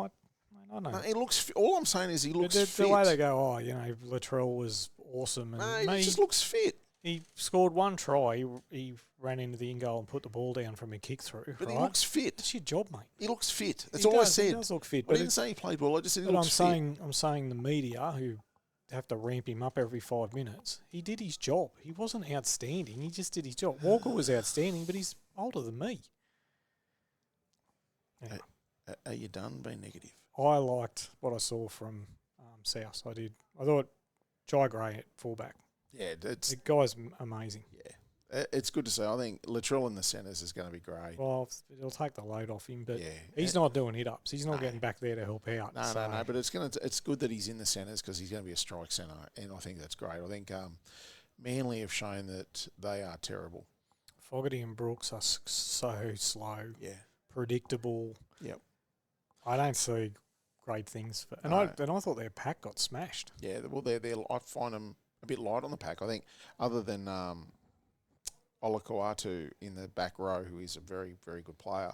I know. No, he looks. All I'm saying is he looks fit. The way they go, Latrell was awesome. And he just looks fit. He scored one try. He ran into the in-goal and put the ball down from a kick-through. But he looks fit. That's your job, mate. He looks fit. That's all I said. He does look fit. I didn't say he played well. I just said he looks fit. I'm saying the media, who have to ramp him up every 5 minutes. He did his job. He wasn't outstanding. He just did his job. Walker was outstanding, but he's older than me. Anyway. Are you done being negative? I liked what I saw from South. I did. I thought Jai Gray at fullback. Yeah, The guy's amazing. Yeah, it's good to see. I think Latrell in the centres is going to be great. Well, it'll take the load off him, but Yeah, he's not doing hit-ups. He's not getting back there to help out. No. But it's good that he's in the centres because he's going to be a strike centre, and I think that's great. I think Manly have shown that they are terrible. Fogarty and Brooks are so slow. Yeah. Predictable. Yep. I don't see great things. I thought their pack got smashed. Yeah, well, I find them a bit light on the pack. I think other than Olakuatu in the back row, who is a very, very good player,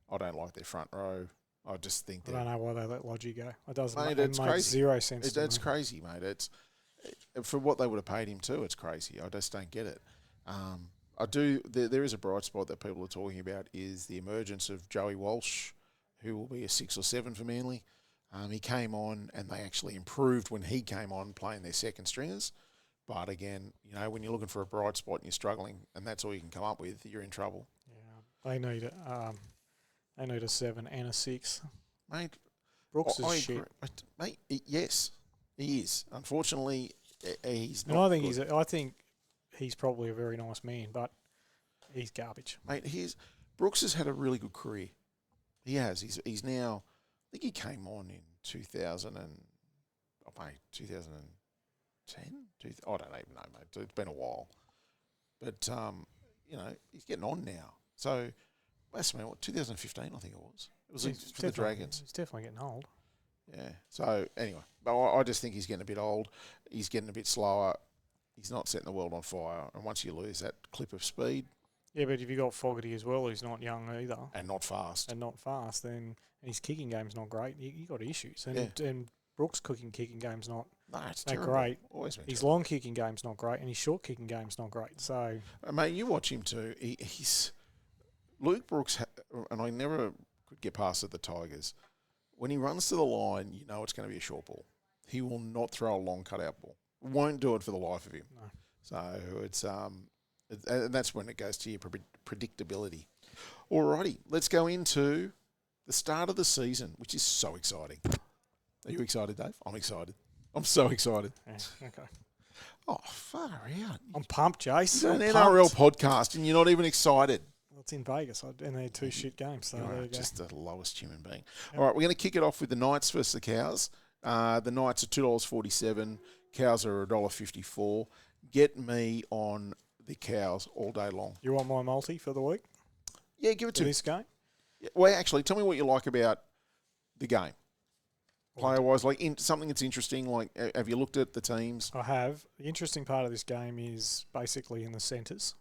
I don't like their front row. I just think I don't know why they let Lodgy go. It doesn't mate, it makes zero sense. It's crazy, mate. It's for what they would have paid him too. It's crazy. I just don't get it. I do. There is a bright spot that people are talking about is the emergence of Joey Walsh, who will be a 6 or 7 for Manly. He came on and they actually improved when he came on playing their second stringers. But again, when you're looking for a bright spot and you're struggling and that's all you can come up with, you're in trouble. Yeah, they need a 7 and a 6. Mate, Brooks is shit. Mate, yes, he is. Unfortunately, he's not. And I think he's probably a very nice man, but he's garbage. Mate, Brooks has had a really good career. He has. He's now. I think he came on in 2010. I don't even know, mate. It's been a while, but he's getting on now. So, that's 2015, I think it was. It was for the Dragons. He's definitely getting old. Yeah. So anyway, but I just think he's getting a bit old. He's getting a bit slower. He's not setting the world on fire. And once you lose that clip of speed. Yeah, but if you got Fogarty as well, who's not young either. And not fast. Then his kicking game's not great. You got issues. And Brooks' kicking game's not great. Always been his terrible. long kicking game's not great, and his short kicking game's not great. So, mate, you watch him too. He's Luke Brooks, and I never could get past at the Tigers. When he runs to the line, you know it's going to be a short ball. He will not throw a long cutout ball. Won't do it for the life of him. No. So it's and that's when it goes to your predictability. Alrighty, let's go into the start of the season, which is so exciting. Are you excited, Dave? I'm excited. I'm so excited. Yeah, okay. Oh, far out. I'm pumped, Jace. It's an NRL podcast and you're not even excited. Well, it's in Vegas, and they're 2 shit games. So there you go. Just the lowest human being. Yep. All right, we're going to kick it off with the Knights versus the Cows. The Knights are $2.47. Cows are $1.54. Get me on the Cows all day long. You want my multi for the week? Yeah, give it to me. This game? Yeah, well, actually, tell me what you like about the game. Player-wise, something that's interesting, have you looked at the teams? I have. The interesting part of this game is basically in the centres,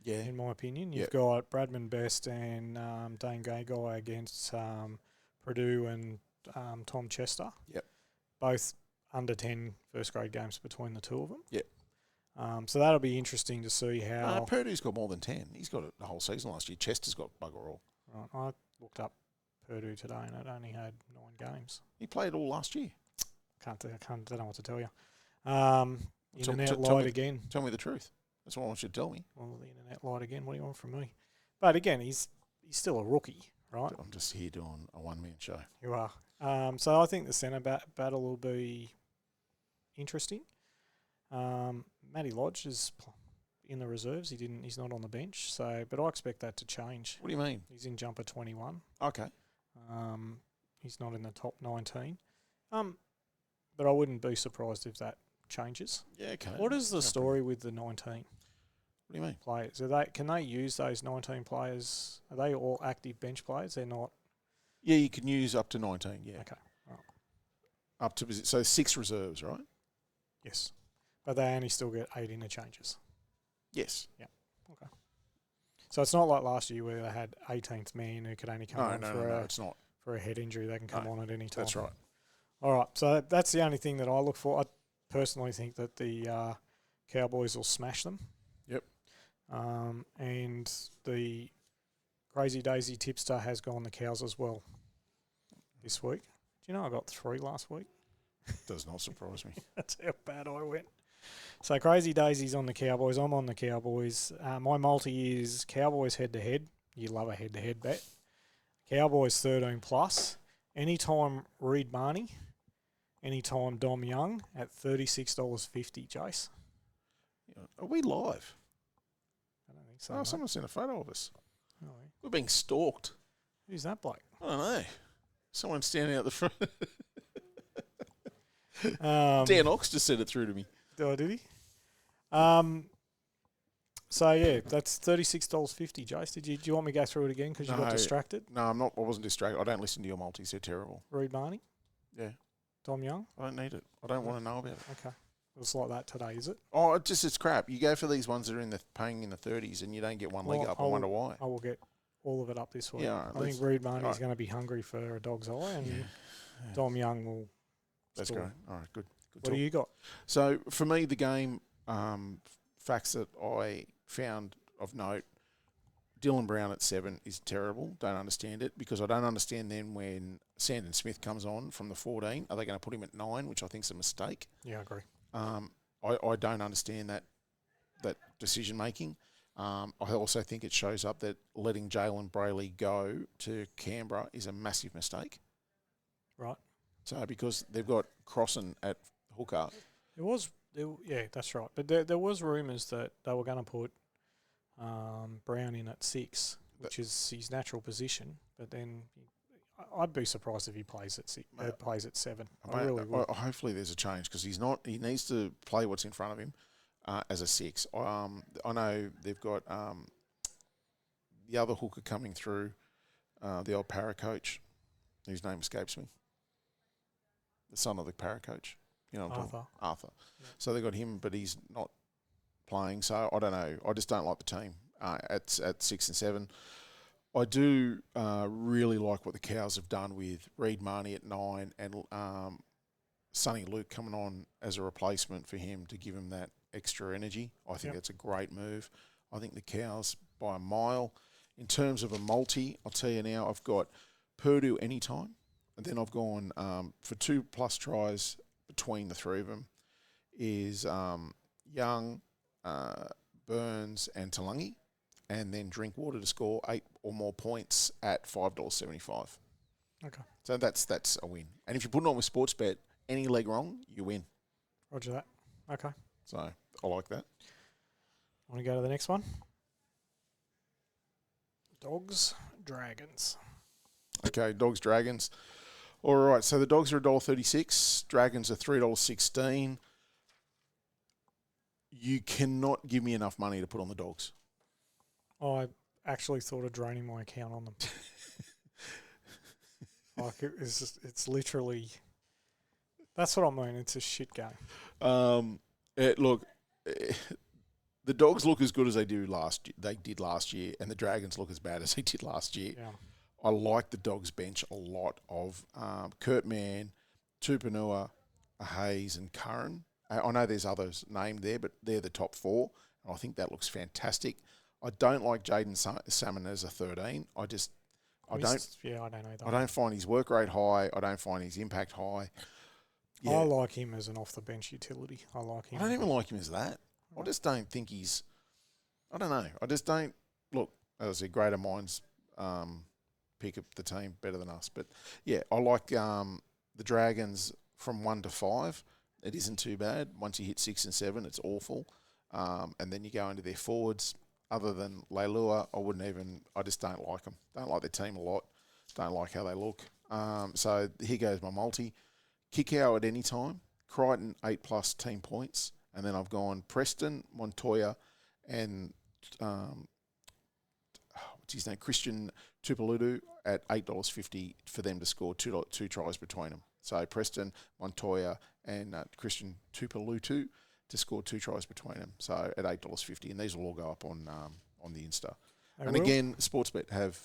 in my opinion. You've got Bradman Best and Dane Gagai against Purdue and Tom Chester. Yep. Both under 10 first-grade games between the two of them. Yep. So that'll be interesting to see how... Purdue's got more than 10. He's got the whole season last year. Chester's got bugger all. Right, I looked up Purdue today and it only had 9 games. He played all last year. Don't know what to tell you. Internet lied again. Tell me the truth. That's what I want you to tell me. Well, the internet lied again. What do you want from me? But again, he's still a rookie, right? I'm just here doing a one-man show. You are. So I think the centre battle will be interesting. Matty Lodge is in the reserves. He's not on the bench. But I expect that to change. What do you mean? He's in jumper 21. Okay. He's not in the top 19. But I wouldn't be surprised if that changes. Yeah, okay. What is the story with the 19? What do you mean? Players? Can they use those 19 players? Are they all active bench players? They're not. Yeah, you can use up to 19. Yeah. Okay. Right. Up to 6 reserves, right? Yes, but they only still get 8 interchanges. Yes. Yeah. Okay. So it's not like last year where they had 18th man who could only come on it's not. For a head injury. They can come on at any time. That's right. All right. So that's the only thing that I look for. I personally think that the Cowboys will smash them. Yep. And the Crazy Daisy tipster has gone the Cows as well this week. Do you know I got 3 last week? Does not surprise me. That's how bad I went. So Crazy Daisy's on the Cowboys. I'm on the Cowboys. My multi is Cowboys head-to-head. You love a head-to-head bet. Cowboys 13 plus. Anytime Reed Marnie. Anytime Dom Young at $36.50, Jace. Are we live? I don't think so. Oh, mate. someone sent a photo of us. Oh, We're being stalked. who's that bloke? I don't know. Someone standing out the front. Dan Ox just sent it through to me. Oh, did he? So yeah, that's $36.50, Jace. Do you want me to go through it again because you got distracted? No, I'm not. I wasn't distracted. I don't listen to your multis. They're terrible. Reed Marnie, Yeah. Dom Young. I don't need it. I don't want to know about it. Okay, it's like that today, is it? Oh, it's crap. You go for these ones that are paying in the 30s and you don't get one leg up. I wonder why. I will get all of it up this week. Yeah, I think Reed Marnie's going to be hungry for a dog's eye, and Dom Young will. That's great. All right, good. What do you got? So for me, the game facts that I found of note, Dylan Brown at 7 is terrible. Don't understand it because I don't understand then when Sandon Smith comes on from the 14, are they going to put him at 9, which I think is a mistake. Yeah, I agree. I don't understand that decision making. I also think it shows up that letting Jalen Brayley go to Canberra is a massive mistake. Right. So because they've got Crossan at hooker. Yeah, that's right. But there was rumours that they were going to put Brown in at 6, which is his natural position. But then I'd be surprised if he plays at 6. Plays at 7. I really would. Hopefully, there's a change because he's not. He needs to play what's in front of him as a 6. I know they've got the other hooker coming through, the old para coach, whose name escapes me. The son of the para coach. You know, Arthur. Yeah. So they got him, but he's not playing. So I don't know. I just don't like the team at 6 and 7. I do really like what the Cows have done with Reed Marnie at 9 and Sonny Luke coming on as a replacement for him to give him that extra energy. I think that's a great move. I think the Cows by a mile. In terms of a multi, I'll tell you now, I've got Purdue anytime, and then I've gone for 2+ tries between the three of them is Young, Burns and Talangi, and then Drinkwater to score 8 or more points at $5.75. Okay. So that's a win. And if you put it on with Sportsbet, any leg wrong, you win. Roger that. Okay. So I like that. Want to go to the next one? Dogs, Dragons. Okay, Dogs, Dragons. All right, so the Dogs are $1.36. Dragons are $3.16. You cannot give me enough money to put on the Dogs. I actually thought of draining my account on them. It's literally... That's what I mean. It's a shit game. The Dogs look as good as they did last year, and the Dragons look as bad as they did last year. Yeah. I like the Dogs bench a lot of Kurt Mann, Tupanua, Hayes and Curran. I know there's others named there, but they're the top 4, and I think that looks fantastic. I don't like Jaden Salmon as a 13. I don't know. I don't find his work rate high. I don't find his impact high. Yeah. I like him as an off-the-bench utility. I like him. I don't even like him as that. I just don't think he's... I don't know. I just don't... Look, as I said, greater minds pick up the team better than us. But, yeah, I like the Dragons from 1 to 5. It isn't too bad. Once you hit 6 and 7, it's awful. And then you go into their forwards. Other than Leilua, I just don't like them. Don't like their team a lot. Don't like how they look. So here goes my multi. Kikau at any time. Crichton, 8+ team points. And then I've gone Preston, Montoya, and what's his name? Christian Tupalutu at $8.50 for them to score two tries between them. So Preston, Montoya, and Christian Tupalutu to score 2 tries between them. So at $8.50, and these will all go up on the Insta. Again, Sportsbet have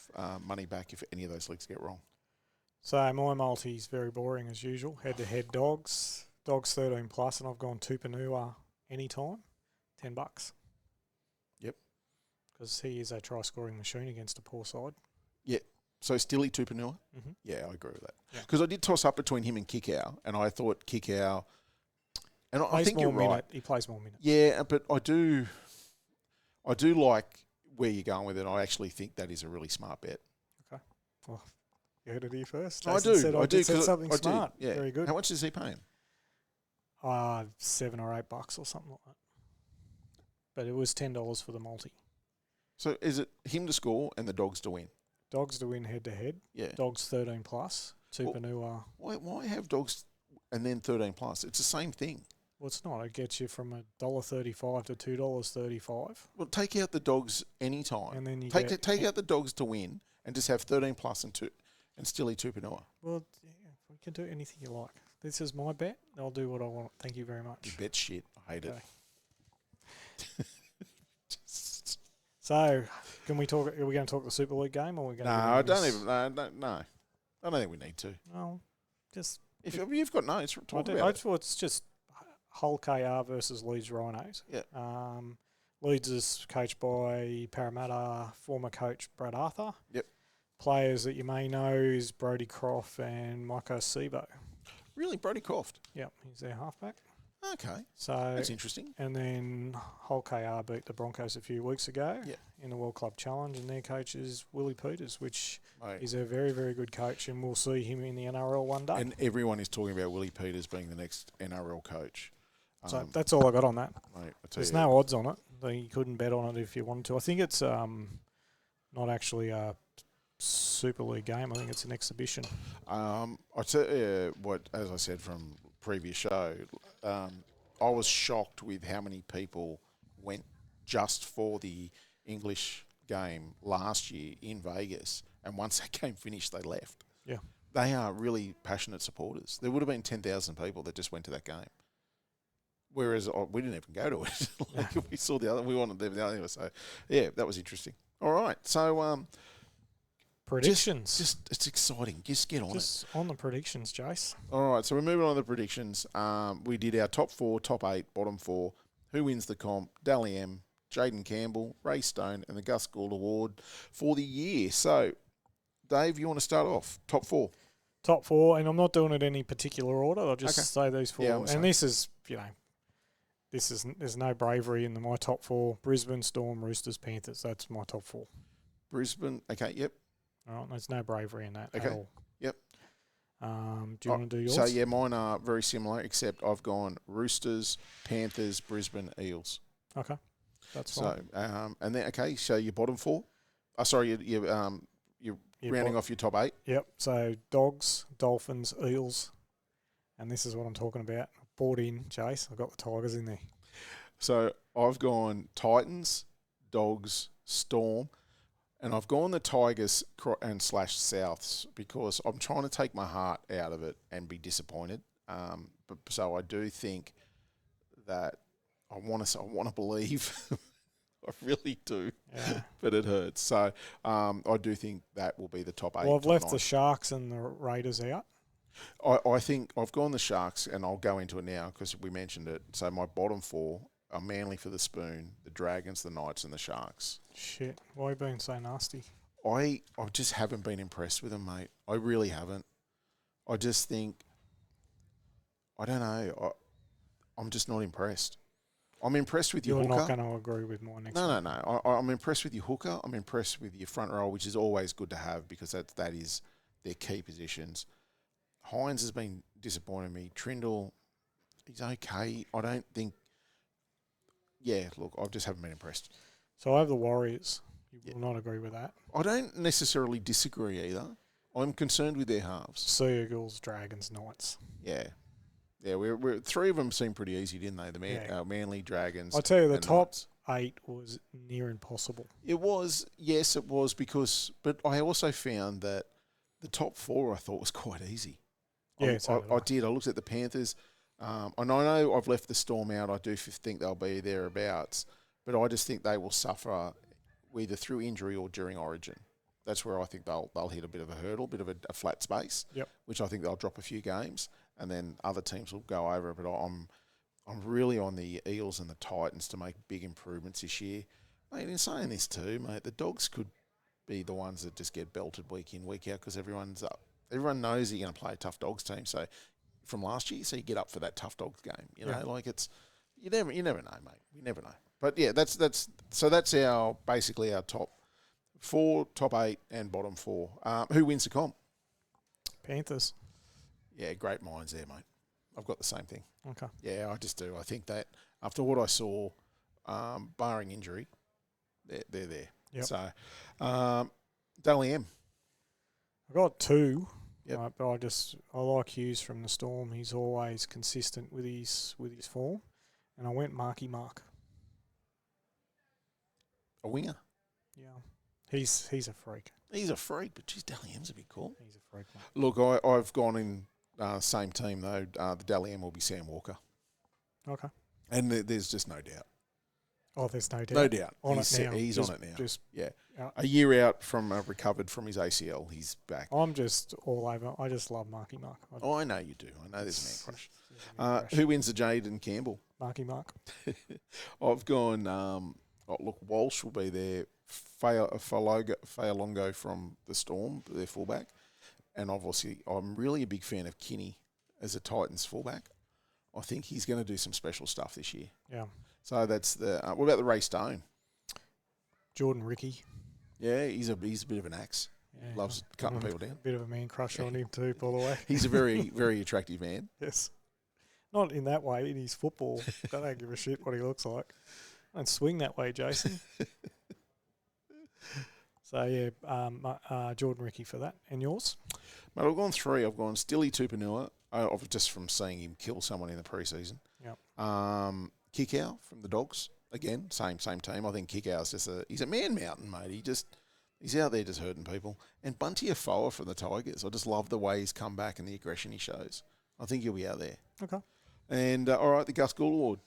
money back if any of those leagues get wrong. So my multi is very boring as usual. Head-to-head Dogs. Dogs 13+, and I've gone Tupanua anytime, $10. Yep. Because he is a try-scoring machine against a poor side. Yeah, So Stilly Tupanua? Mm-hmm. Yeah, I agree with that. Yeah. Because I did toss up between him and Kikau, and I thought Kikau... And I think more you're right. minute. He plays more minutes. Yeah, but I do like where you're going with it. I actually think that is a really smart bet. Okay. Well, you heard it here first. I Jason do. said I do. said something I smart. do. Yeah. Very good. How much is he paying? $7 or $8 or something like that. But it was $10 for the multi. So is it him to score and the Dogs to win? Dogs to win head to head. Yeah. Dogs 13 plus. Tupanua. Why have Dogs and then 13 plus? It's the same thing. Well, it's not. It gets you from $1.35 to $2.35. Well, take out the Dogs anytime. And then you take out the Dogs to win and just have 13 plus and Stilly Tupanua. Well, yeah, we can do anything you like. This is my bet. I'll do what I want. Thank you very much. You bet shit. I hate it. So, can we talk? Are we going to talk the Super League game, or are we going? No, I don't even. No. I don't think we need to. Well, just if you've got notes, talk about I it. thought it's just Hull KR versus Leeds Rhinos. Yeah. Leeds is coached by Parramatta former coach Brad Arthur. Yep. Players that you may know is Brodie Croft and Micah Sebo. Really, Brodie Croft? Yep, he's their halfback. Okay. So that's interesting. And then Hull KR beat the Broncos a few weeks ago in the World Club Challenge, and their coach is Willie Peters, which is a very, very good coach, and we'll see him in the NRL one day. And everyone is talking about Willie Peters being the next NRL coach. So that's all I got on that. Mate, there's no odds on it. You couldn't bet on it if you wanted to. I think it's not actually a Super League game. I think it's an exhibition. I tell you what, as I said from previous show, I was shocked with how many people went just for the English game last year in Vegas, and once that game finished, they left. Yeah, they are really passionate supporters. There would have been 10,000 people that just went to that game, whereas we didn't even go to it. We saw the other. We wanted them the other. So yeah, that was interesting. All right, so predictions. Just it's exciting. Just get on it. Just on the predictions, Jace. All right, so we're moving on to the predictions. We did our top 4, top 8, bottom 4. Who wins the comp? Dally M, Jaden Campbell, Ray Stone, and the Gus Gould Award for the year. So, Dave, you want to start off? Top 4. Top 4, and I'm not doing it in any particular order. I'll just say these 4. Yeah, and this is, there's no bravery in my top 4. Brisbane, Storm, Roosters, Panthers. That's my top 4. Brisbane, okay, yep. All right, there's no bravery in that at all. Yep. Do you want to do yours? So, yeah, mine are very similar, except I've gone Roosters, Panthers, Brisbane, Eels. Okay, that's fine. So, and then, okay, so your bottom 4? Sorry, you're rounding off your top 8? Yep, so Dogs, Dolphins, Eels, and this is what I'm talking about. I bought in, Jace. I've got the Tigers in there. So, I've gone Titans, Dogs, Storm, and I've gone the Tigers and / Souths because I'm trying to take my heart out of it and be disappointed. So I do think that I want to believe. I really do, but it hurts. So I do think that will be the top 8. Well, I've left the Sharks and the Raiders out. I think I've gone the Sharks, and I'll go into it now because we mentioned it. So my bottom 4 are Manly for the Spoon, the Dragons, the Knights, and the Sharks. Shit, why are you being so nasty? I just haven't been impressed with them, mate. I really haven't. I just think, I don't know, I'm just not impressed. I'm impressed with your hooker. You're not going to agree with my next one. No. I'm impressed with your hooker. I'm impressed with your front row, which is always good to have because that is their key positions. Hines has been disappointing me. Trindle, he's okay. I don't think... Yeah, look, I just haven't been impressed. So I have the Warriors. You will not agree with that. I don't necessarily disagree either. I'm concerned with their halves. Sea Eagles, Dragons, Knights. Yeah. Yeah, we're 3 of them seemed pretty easy, didn't they? The Manly, Dragons. I tell you, the top Knights. 8 was near impossible. It was, yes, it was but I also found that the top 4 I thought was quite easy. Yeah, I did. I looked at the Panthers. And I know I've left the Storm out. I do think they'll be thereabouts, but I just think they will suffer either through injury or during Origin. That's where I think they'll hit a bit of a hurdle, bit of a flat space. Yep. Which I think they'll drop a few games, and then other teams will go over it. But I'm really on the Eels and the Titans to make big improvements this year, mate. In saying this too, mate, the Dogs could be the ones that just get belted week in, week out because everyone knows you're going to play a tough dogs team. So from last year, so you get up for that tough dogs game. You know, like it's you never know, mate. You never know. But yeah, that's our basically our top 4, top 8, and bottom 4. Who wins the comp? Panthers. Yeah, great minds there, mate. I've got the same thing. Okay. Yeah, I just do. I think that after what I saw, barring injury, they're there. Yep. So, Dally M. I got 2. Yep. Right, but I like Hughes from the Storm. He's always consistent with his form, and I went Marky Mark. A winger. Yeah, he's a freak. He's a freak, but geez, Dally M's a bit cool. He's a freak, mate. Look, I've gone in same team though. The Dally M will be Sam Walker. Okay. And there's just no doubt. Oh, there's no doubt. No doubt. He's on it now. Just a year out from recovered from his ACL, he's back. I'm just all over. I just love Marky Mark. I know you do. I know there's a man crush. Who wins the Jaden Campbell? Marky Mark. I've gone. Look, Walsh will be there. Fa'alongo from the Storm, their fullback, and obviously I'm really a big fan of Kinney as a Titans fullback. I think he's going to do some special stuff this year. Yeah. So that's the. What about the Ray Stone? Jordan Ricky. Yeah, he's a bit of an axe. Yeah, Loves cutting people down. A bit of a man crush on him too, by the way. He's a very, very attractive man. Yes. Not in that way. In his football, I don't give a shit what he looks like. I don't swing that way, Jason. So yeah, Jordan Ricky for that. And yours? Mate, I've gone 3. I've gone Stilly Tupanua, just from seeing him kill someone in the preseason. Yep. Kickow from the Dogs. Again, same team. I think Kickow's just he's a man mountain, mate. He's out there just hurting people. And Bunty Afoa from the Tigers. I just love the way he's come back and the aggression he shows. I think he'll be out there. Okay. And all right, the Gus Gould Award.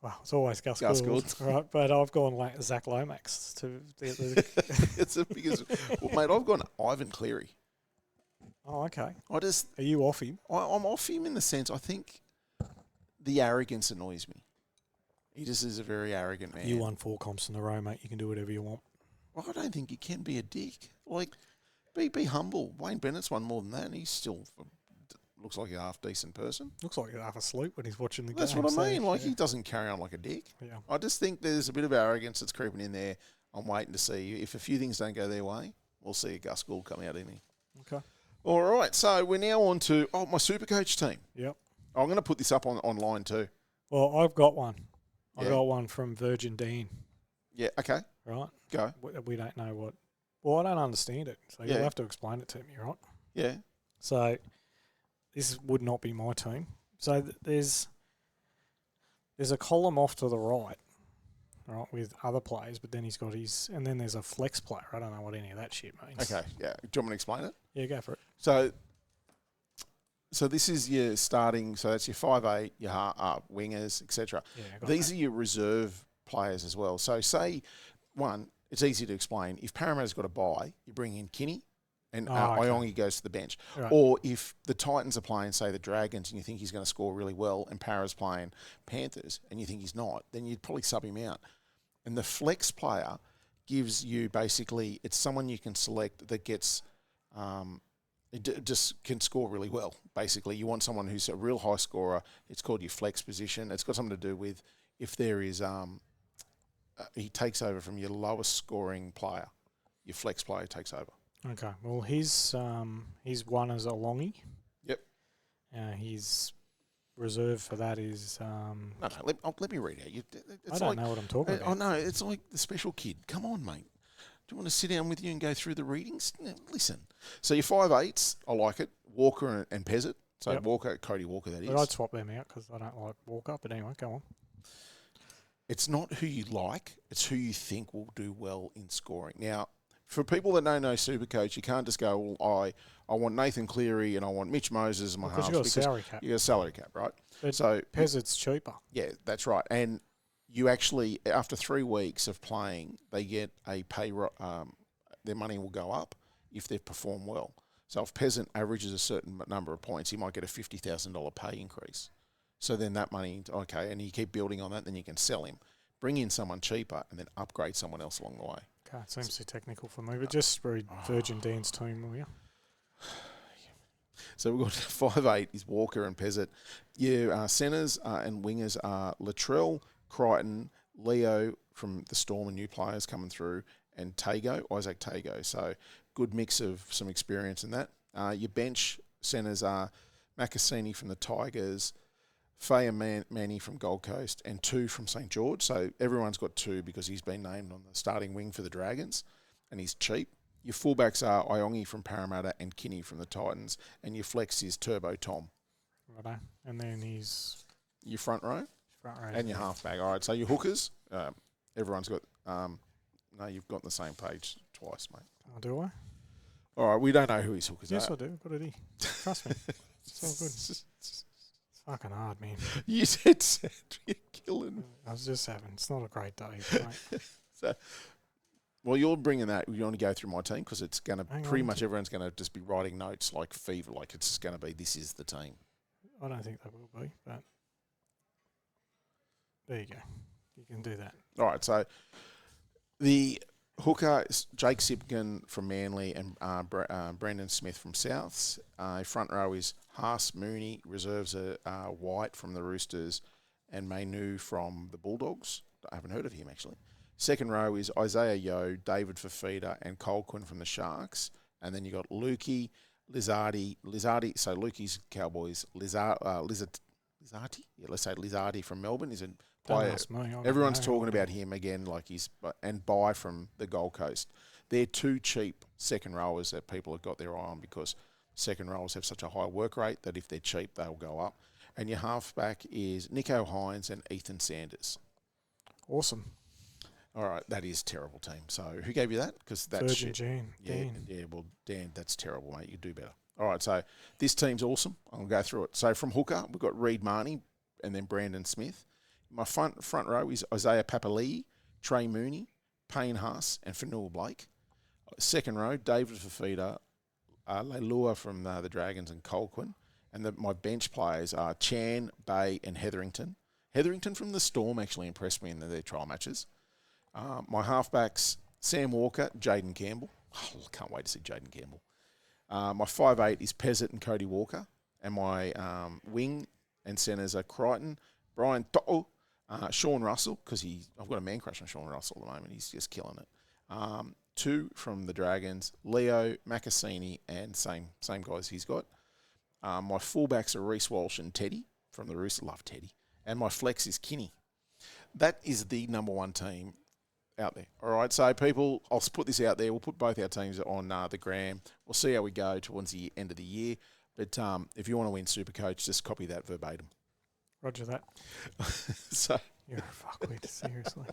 Well, it's always Gus Gould. Right, but I've gone Zach Lomax to It's the biggest. Well, mate, I've gone Ivan Cleary. Oh, okay. Are you off him? I'm off him in the sense I think the arrogance annoys me. He just is a very arrogant man. You won 4 comps in a row, mate. You can do whatever you want. Well, I don't think you can be a dick. Like, be humble. Wayne Bennett's won more than that, and he's still looks like a half-decent person. Looks like he's half asleep when he's watching the game. That's what I mean. Like, he doesn't carry on like a dick. Yeah. I just think there's a bit of arrogance that's creeping in there. I'm waiting to see. If a few things don't go their way, we'll see a Gus Gould come out in here. Okay. All right, so we're now on to my Supercoach team. Yep. I'm going to put this up online too. Well, I've got one. Yeah. I got one from Virgin Dean. Yeah, okay. Right? Go. We don't know what... Well, I don't understand it, so you'll have to explain it to me, right? Yeah. So this would not be my team. So there's a column off to the right, with other players, but then he's got his... And then there's a flex player. I don't know what any of that shit means. Okay, yeah. Do you want me to explain it? Yeah, go for it. So this is your starting, so that's your 5'8", your wingers, etc. Yeah, These are your reserve players as well. So say, one, it's easy to explain. If Parramatta's got a bye, you bring in Kinney and Iongi goes to the bench. Right. Or if the Titans are playing, say, the Dragons, and you think he's going to score really well, and Parra's playing Panthers, and you think he's not, then you'd probably sub him out. And the flex player gives you basically, it's someone you can select that gets... just can score really well, basically. You want someone who's a real high scorer. It's called your flex position. It's got something to do with if there is... he takes over from your lowest scoring player. Your flex player takes over. Okay. Well, his one is a longie. Yep. His reserve for that is... No, let me read out. I don't know what I'm talking about. Oh, no, it's like the special kid. Come on, mate. Do you want to sit down with you and go through the readings? No, listen. So your 5'8", I like it. Walker and Pezzett. So Yep. Cody Walker, that is. But I'd swap them out because I don't like Walker. But anyway, go on. It's not who you like. It's who you think will do well in scoring. Now, for people that don't know Supercoach, you can't just go, well, I want Nathan Cleary and I want Mitch Moses as my halves. Because you've got a salary cap. You got a salary cap, right? But so Pezzett's cheaper. Yeah, that's right. And you actually, after 3 weeks of playing, they get a their money will go up if they've performed well. So if Peasant averages a certain number of points, he might get a $50,000 pay increase. So then that money, okay, and you keep building on that, then you can sell him, bring in someone cheaper, and then upgrade someone else along the way. Okay, it seems too technical for me, but just read Virgin Dan's team, will you? So we've got 5'8" is Walker and Pezzett. Yeah, centres and wingers are Latrell, Crichton, Leo from the Storm and new players coming through, and Isaac Tago. So good mix of some experience in that. Your bench centres are Macassini from the Tigers, Faye and Manny from Gold Coast, and 2 from St George. So everyone's got 2 because he's been named on the starting wing for the Dragons, and he's cheap. Your fullbacks are Iongi from Parramatta and Kinney from the Titans, and your flex is Turbo Tom. Righto. And then your front row and your yeah. halfback. All right, so your hookers, everyone's got. No, you've got the same page twice, mate. Oh, do I? All right, we don't know who his hookers are. Yes, I do. What did he? Trust me. It's all good. It's fucking hard, man. You said you're killing me. I was just having. It's not a great day, mate. So. Well, you're bringing that. You want to go through my team because it's going to pretty much everyone's going to just be writing notes like fever, like it's just going to be this is the team. I don't think they will be, but there you go. You can do that. All right, so the hooker is Jake Sipkin from Manly and Brandon Smith from Souths. Front row is Haas Mooney. Reserves are White from the Roosters and Mainu from the Bulldogs. I haven't heard of him actually. Second row is Isaiah Yeo, David Fafita, and Colquhoun from the Sharks. And then you got Lukey, Lizardi. So Lukey's Cowboys. Lizardi? Yeah, let's say Lizardi from Melbourne is a player. Everyone's talking about him again, like and Bai from the Gold Coast. They're 2 cheap second rowers that people have got their eye on because second rowers have such a high work rate that if they're cheap, they'll go up. And your halfback is Nico Hines and Ethan Sanders. Awesome. All right, that is a terrible team. So who gave you that? Because that's Virgin shit. Dan. Yeah, well, Dan, that's terrible, mate. You do better. All right, so this team's awesome. I'll go through it. So from hooker, we've got Reed Marnie and then Brandon Smith. My front row is Isaiah Papali'i, Trey Mooney, Payne Haas, and Fanua Blake. Second row, David Fafita, Leilua from the Dragons and Colquhoun. And my bench players are Chan, Bay, and Hetherington. Hetherington from the Storm actually impressed me in their trial matches. My halfbacks, Sam Walker, Jaden Campbell. Oh, can't wait to see Jaden Campbell. My 5'8" is Pezzett and Cody Walker. And my wing and centres are Crichton, Brian To'o, Sean Russell, because I've got a man crush on Sean Russell at the moment. He's just killing it. 2 from the Dragons, Leo, Macassini, and same guys he's got. My fullbacks are Reece Walsh and Teddy from the Roosters. Love Teddy. And my flex is Kinney. That is the number 1 team out there. All right, so people, I'll put this out there. We'll put both our teams on the gram. We'll see how we go towards the end of the year. But if you want to win Supercoach, just copy that verbatim. Roger that. So you're a fuckwit, seriously.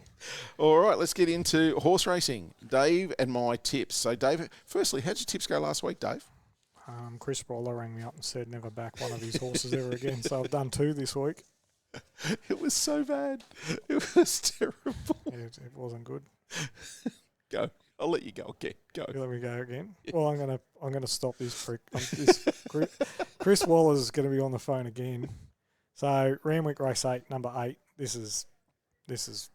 All right, let's get into horse racing. Dave and my tips. So, Dave, firstly, how'd your tips go last week, Dave? Chris Roller rang me up and said never back one of his horses ever again. So I've done 2 this week. It was so bad. It was terrible. It wasn't good. Go. I'll let you go again. Go. Let me go again. Yeah. Well, I'm gonna stop this prick. Chris Waller's going to be on the phone again. So Randwick Race 8, number 8. This is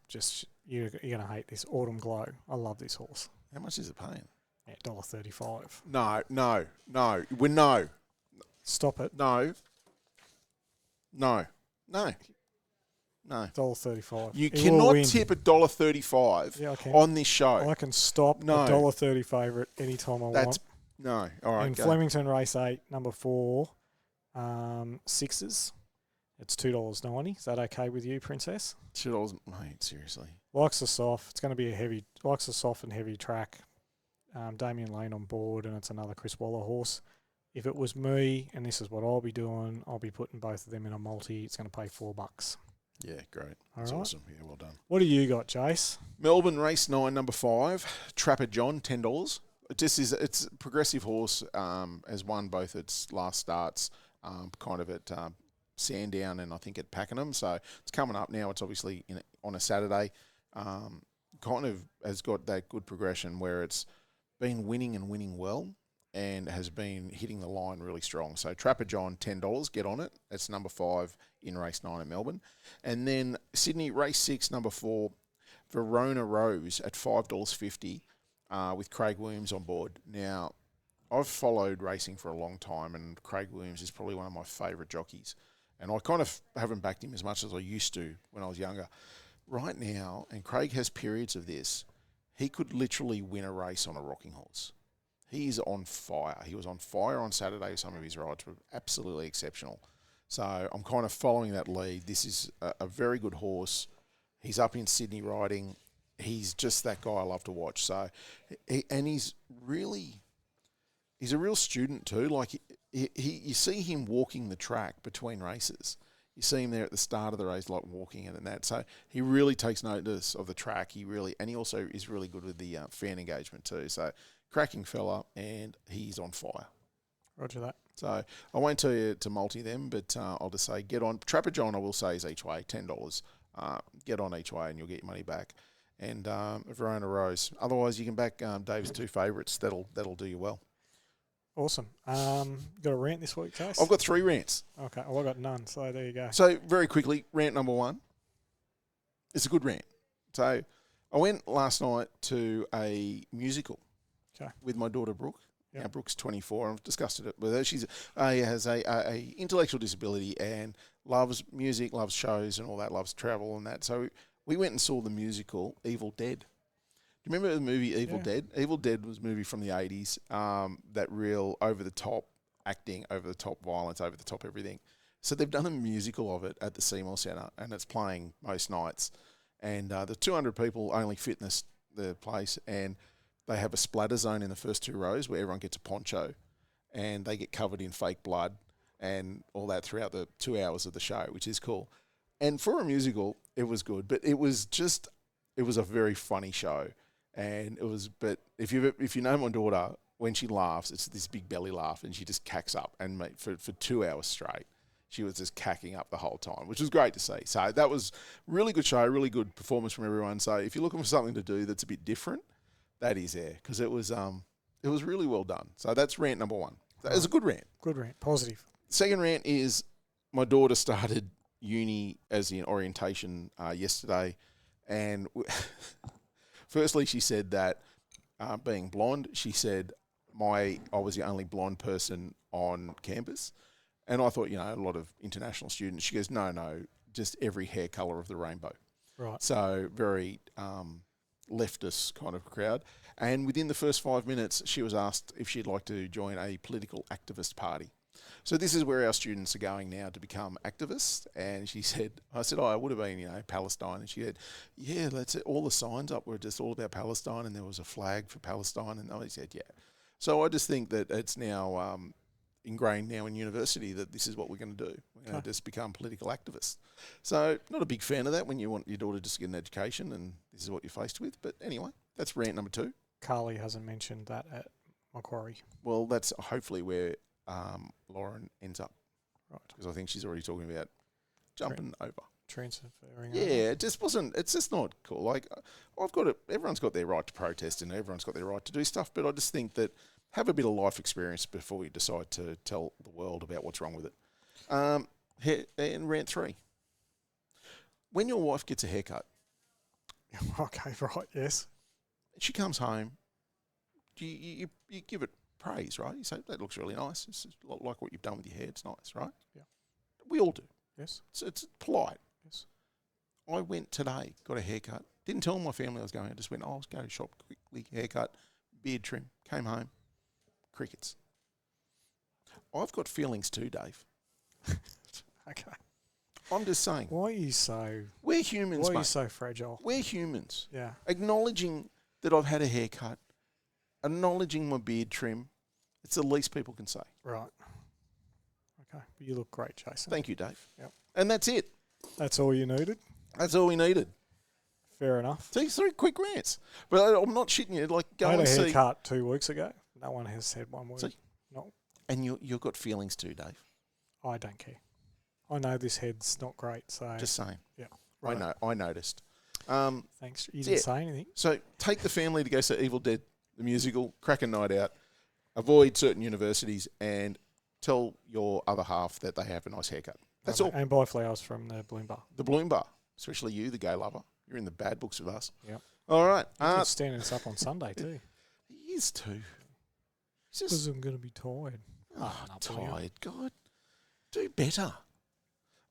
just you're going to hate this. Autumn Glow. I love this horse. How much is it paying? Yeah, $1.35. No. No. Stop it. No. $1.35. You cannot tip $1.35 on this show. I can stop $1.30 favourite anytime I want. No. All right. And Flemington Race 8, number 4, sixes. It's $2.90. Is that okay with you, Princess? $2, mate. Seriously. Likes the soft. It's going to be likes the soft and heavy track. Damien Lane on board, and it's another Chris Waller horse. If it was me, and this is what I'll be doing, I'll be putting both of them in a multi. It's going to pay $4. Yeah, great. That's awesome. Yeah, well done. What do you got, Jace? Melbourne Race 9, number 5. Trapper John, $10. It's a progressive horse. Has won both its last starts, kind of at Sandown and I think at Pakenham. So it's coming up now. It's obviously on a Saturday. Kind of has got that good progression where it's been winning and winning well and has been hitting the line really strong. So Trapper John, $10. Get on it. That's number 5 in Race 9 at Melbourne. And then Sydney Race 6, number 4, Verona Rose at $5.50. with Craig Williams on board. Now, I've followed racing for a long time, and Craig Williams is probably one of my favourite jockeys. And I kind of haven't backed him as much as I used to when I was younger. Right now, and Craig has periods of this, he could literally win a race on a rocking horse. He is on fire. He was on fire on Saturday. Some of his rides were absolutely exceptional. So I'm kind of following that lead. This is a very good horse. He's up in Sydney riding. He's just that guy I love to watch. So, he's a real student too. Like you see him walking the track between races. You see him there at the start of the race, like walking it and that. So he really takes notice of the track. And he also is really good with the fan engagement too. So cracking fella, and he's on fire. Roger that. So I won't tell you to multi them, but I'll just say get on. Trapper John, I will say, is each way, $10. Get on each way and you'll get your money back. And Verona Rose. Otherwise, you can back Dave's two favourites. That'll do you well. Awesome. Got a rant this week, Chase? I've got 3 rants. Okay, well, I've got none, so there you go. So very quickly, rant number 1. It's a good rant. So I went last night to a musical with my daughter Brooke. Yep. Now Brooke's 24. I've discussed it with her. She has a intellectual disability and loves music, loves shows and all that, loves travel and that. So we went and saw the musical Evil Dead. Do you remember the movie Evil Dead? Evil Dead was a movie from the 80s, that real over-the-top acting, over-the-top violence, over-the-top everything. So they've done a musical of it at the Seymour Centre, and it's playing most nights. And the 200 people only fit in the place, and they have a splatter zone in the first 2 rows where everyone gets a poncho, and they get covered in fake blood and all that throughout the 2 hours of the show, which is cool. And for a musical, it was good, but it was a very funny show. And but if you know my daughter, when she laughs, it's this big belly laugh, and she just cacks up. And mate, for 2 hours straight, she was just cacking up the whole time, which was great to see. So that was really good show, really good performance from everyone. So if you're looking for something to do that's a bit different, that is there, because it was really well done. So that's rant number 1. That was a good rant. Good rant. Positive. Second rant is my daughter started uni as in orientation yesterday, and firstly she said that being blonde, she said I was the only blonde person on campus, and I thought, a lot of international students. She goes, no, just every hair colour of the rainbow. Right. So very leftist kind of crowd. And within the first 5 minutes, she was asked if she'd like to join a political activist party. So this is where our students are going now to become activists. And I said, I would have been, Palestine. And she said, yeah, that's it. All the signs up were just all about Palestine, and there was a flag for Palestine. And I said, yeah. So I just think that it's now ingrained now in university that this is what we're going to do. We're going to just become political activists. So not a big fan of that when you want your daughter just to get an education and this is what you're faced with. But anyway, that's rant number 2. Carly hasn't mentioned that at Macquarie. Well, that's hopefully where Lauren ends up. Right. Because I think she's already talking about jumping over. Transferring Yeah, over. it just wasn't, it's just not cool. Like, everyone's got their right to protest and everyone's got their right to do stuff, but I just think that have a bit of life experience before you decide to tell the world about what's wrong with it. And rant 3. When your wife gets a haircut, Okay, right, yes. she comes home, you give it praise, right? You say, that looks really nice. It's like what you've done with your hair. It's nice, right? Yeah. We all do. Yes. It's polite. Yes. I went today, got a haircut. Didn't tell my family I was going. I just went, I was going to shop quickly, haircut, beard trim, came home, crickets. I've got feelings too, Dave. Okay. I'm just saying. Why are you so... We're humans, Why are mate. you so fragile? We're humans. Yeah. Acknowledging that I've had a haircut, acknowledging my beard trim, it's the least people can say. Right. Okay. You look great, Jason. Thank you, Dave. Yep. And that's it. That's all you needed? That's all we needed. Fair enough. See, 3 quick rants. But I'm not shitting you. Like, go I had and a see. haircut 2 weeks ago. No one has said one word. See? No. And you've got feelings too, Dave. I don't care. I know this head's not great, so... Just saying. Yeah. I Right. know. I noticed. Thanks. You didn't say anything. So take the family to go see Evil Dead, the musical, crack a night out, avoid certain universities, and tell your other half that they have a nice haircut. That's all. And buy flowers from the Bloom Bar. The Bloom Bar, especially you, the gay lover. You're in the bad books with us. Yep. All right. You're standing us up on Sunday too. is too. He's Because just I'm going to be tired. tired. God, do better.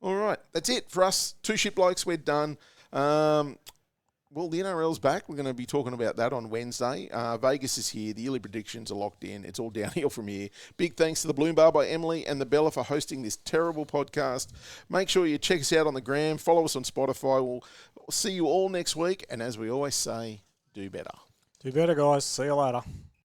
All right, that's it for us. Two shit blokes, we're done. Well, the NRL's back. We're going to be talking about that on Wednesday. Vegas is here. The early predictions are locked in. It's all downhill from here. Big thanks to the Bloom Bar by Emily and the Bella for hosting this terrible podcast. Make sure you check us out on the gram. Follow us on Spotify. We'll see you all next week. And as we always say, do better. Do better, guys. See you later.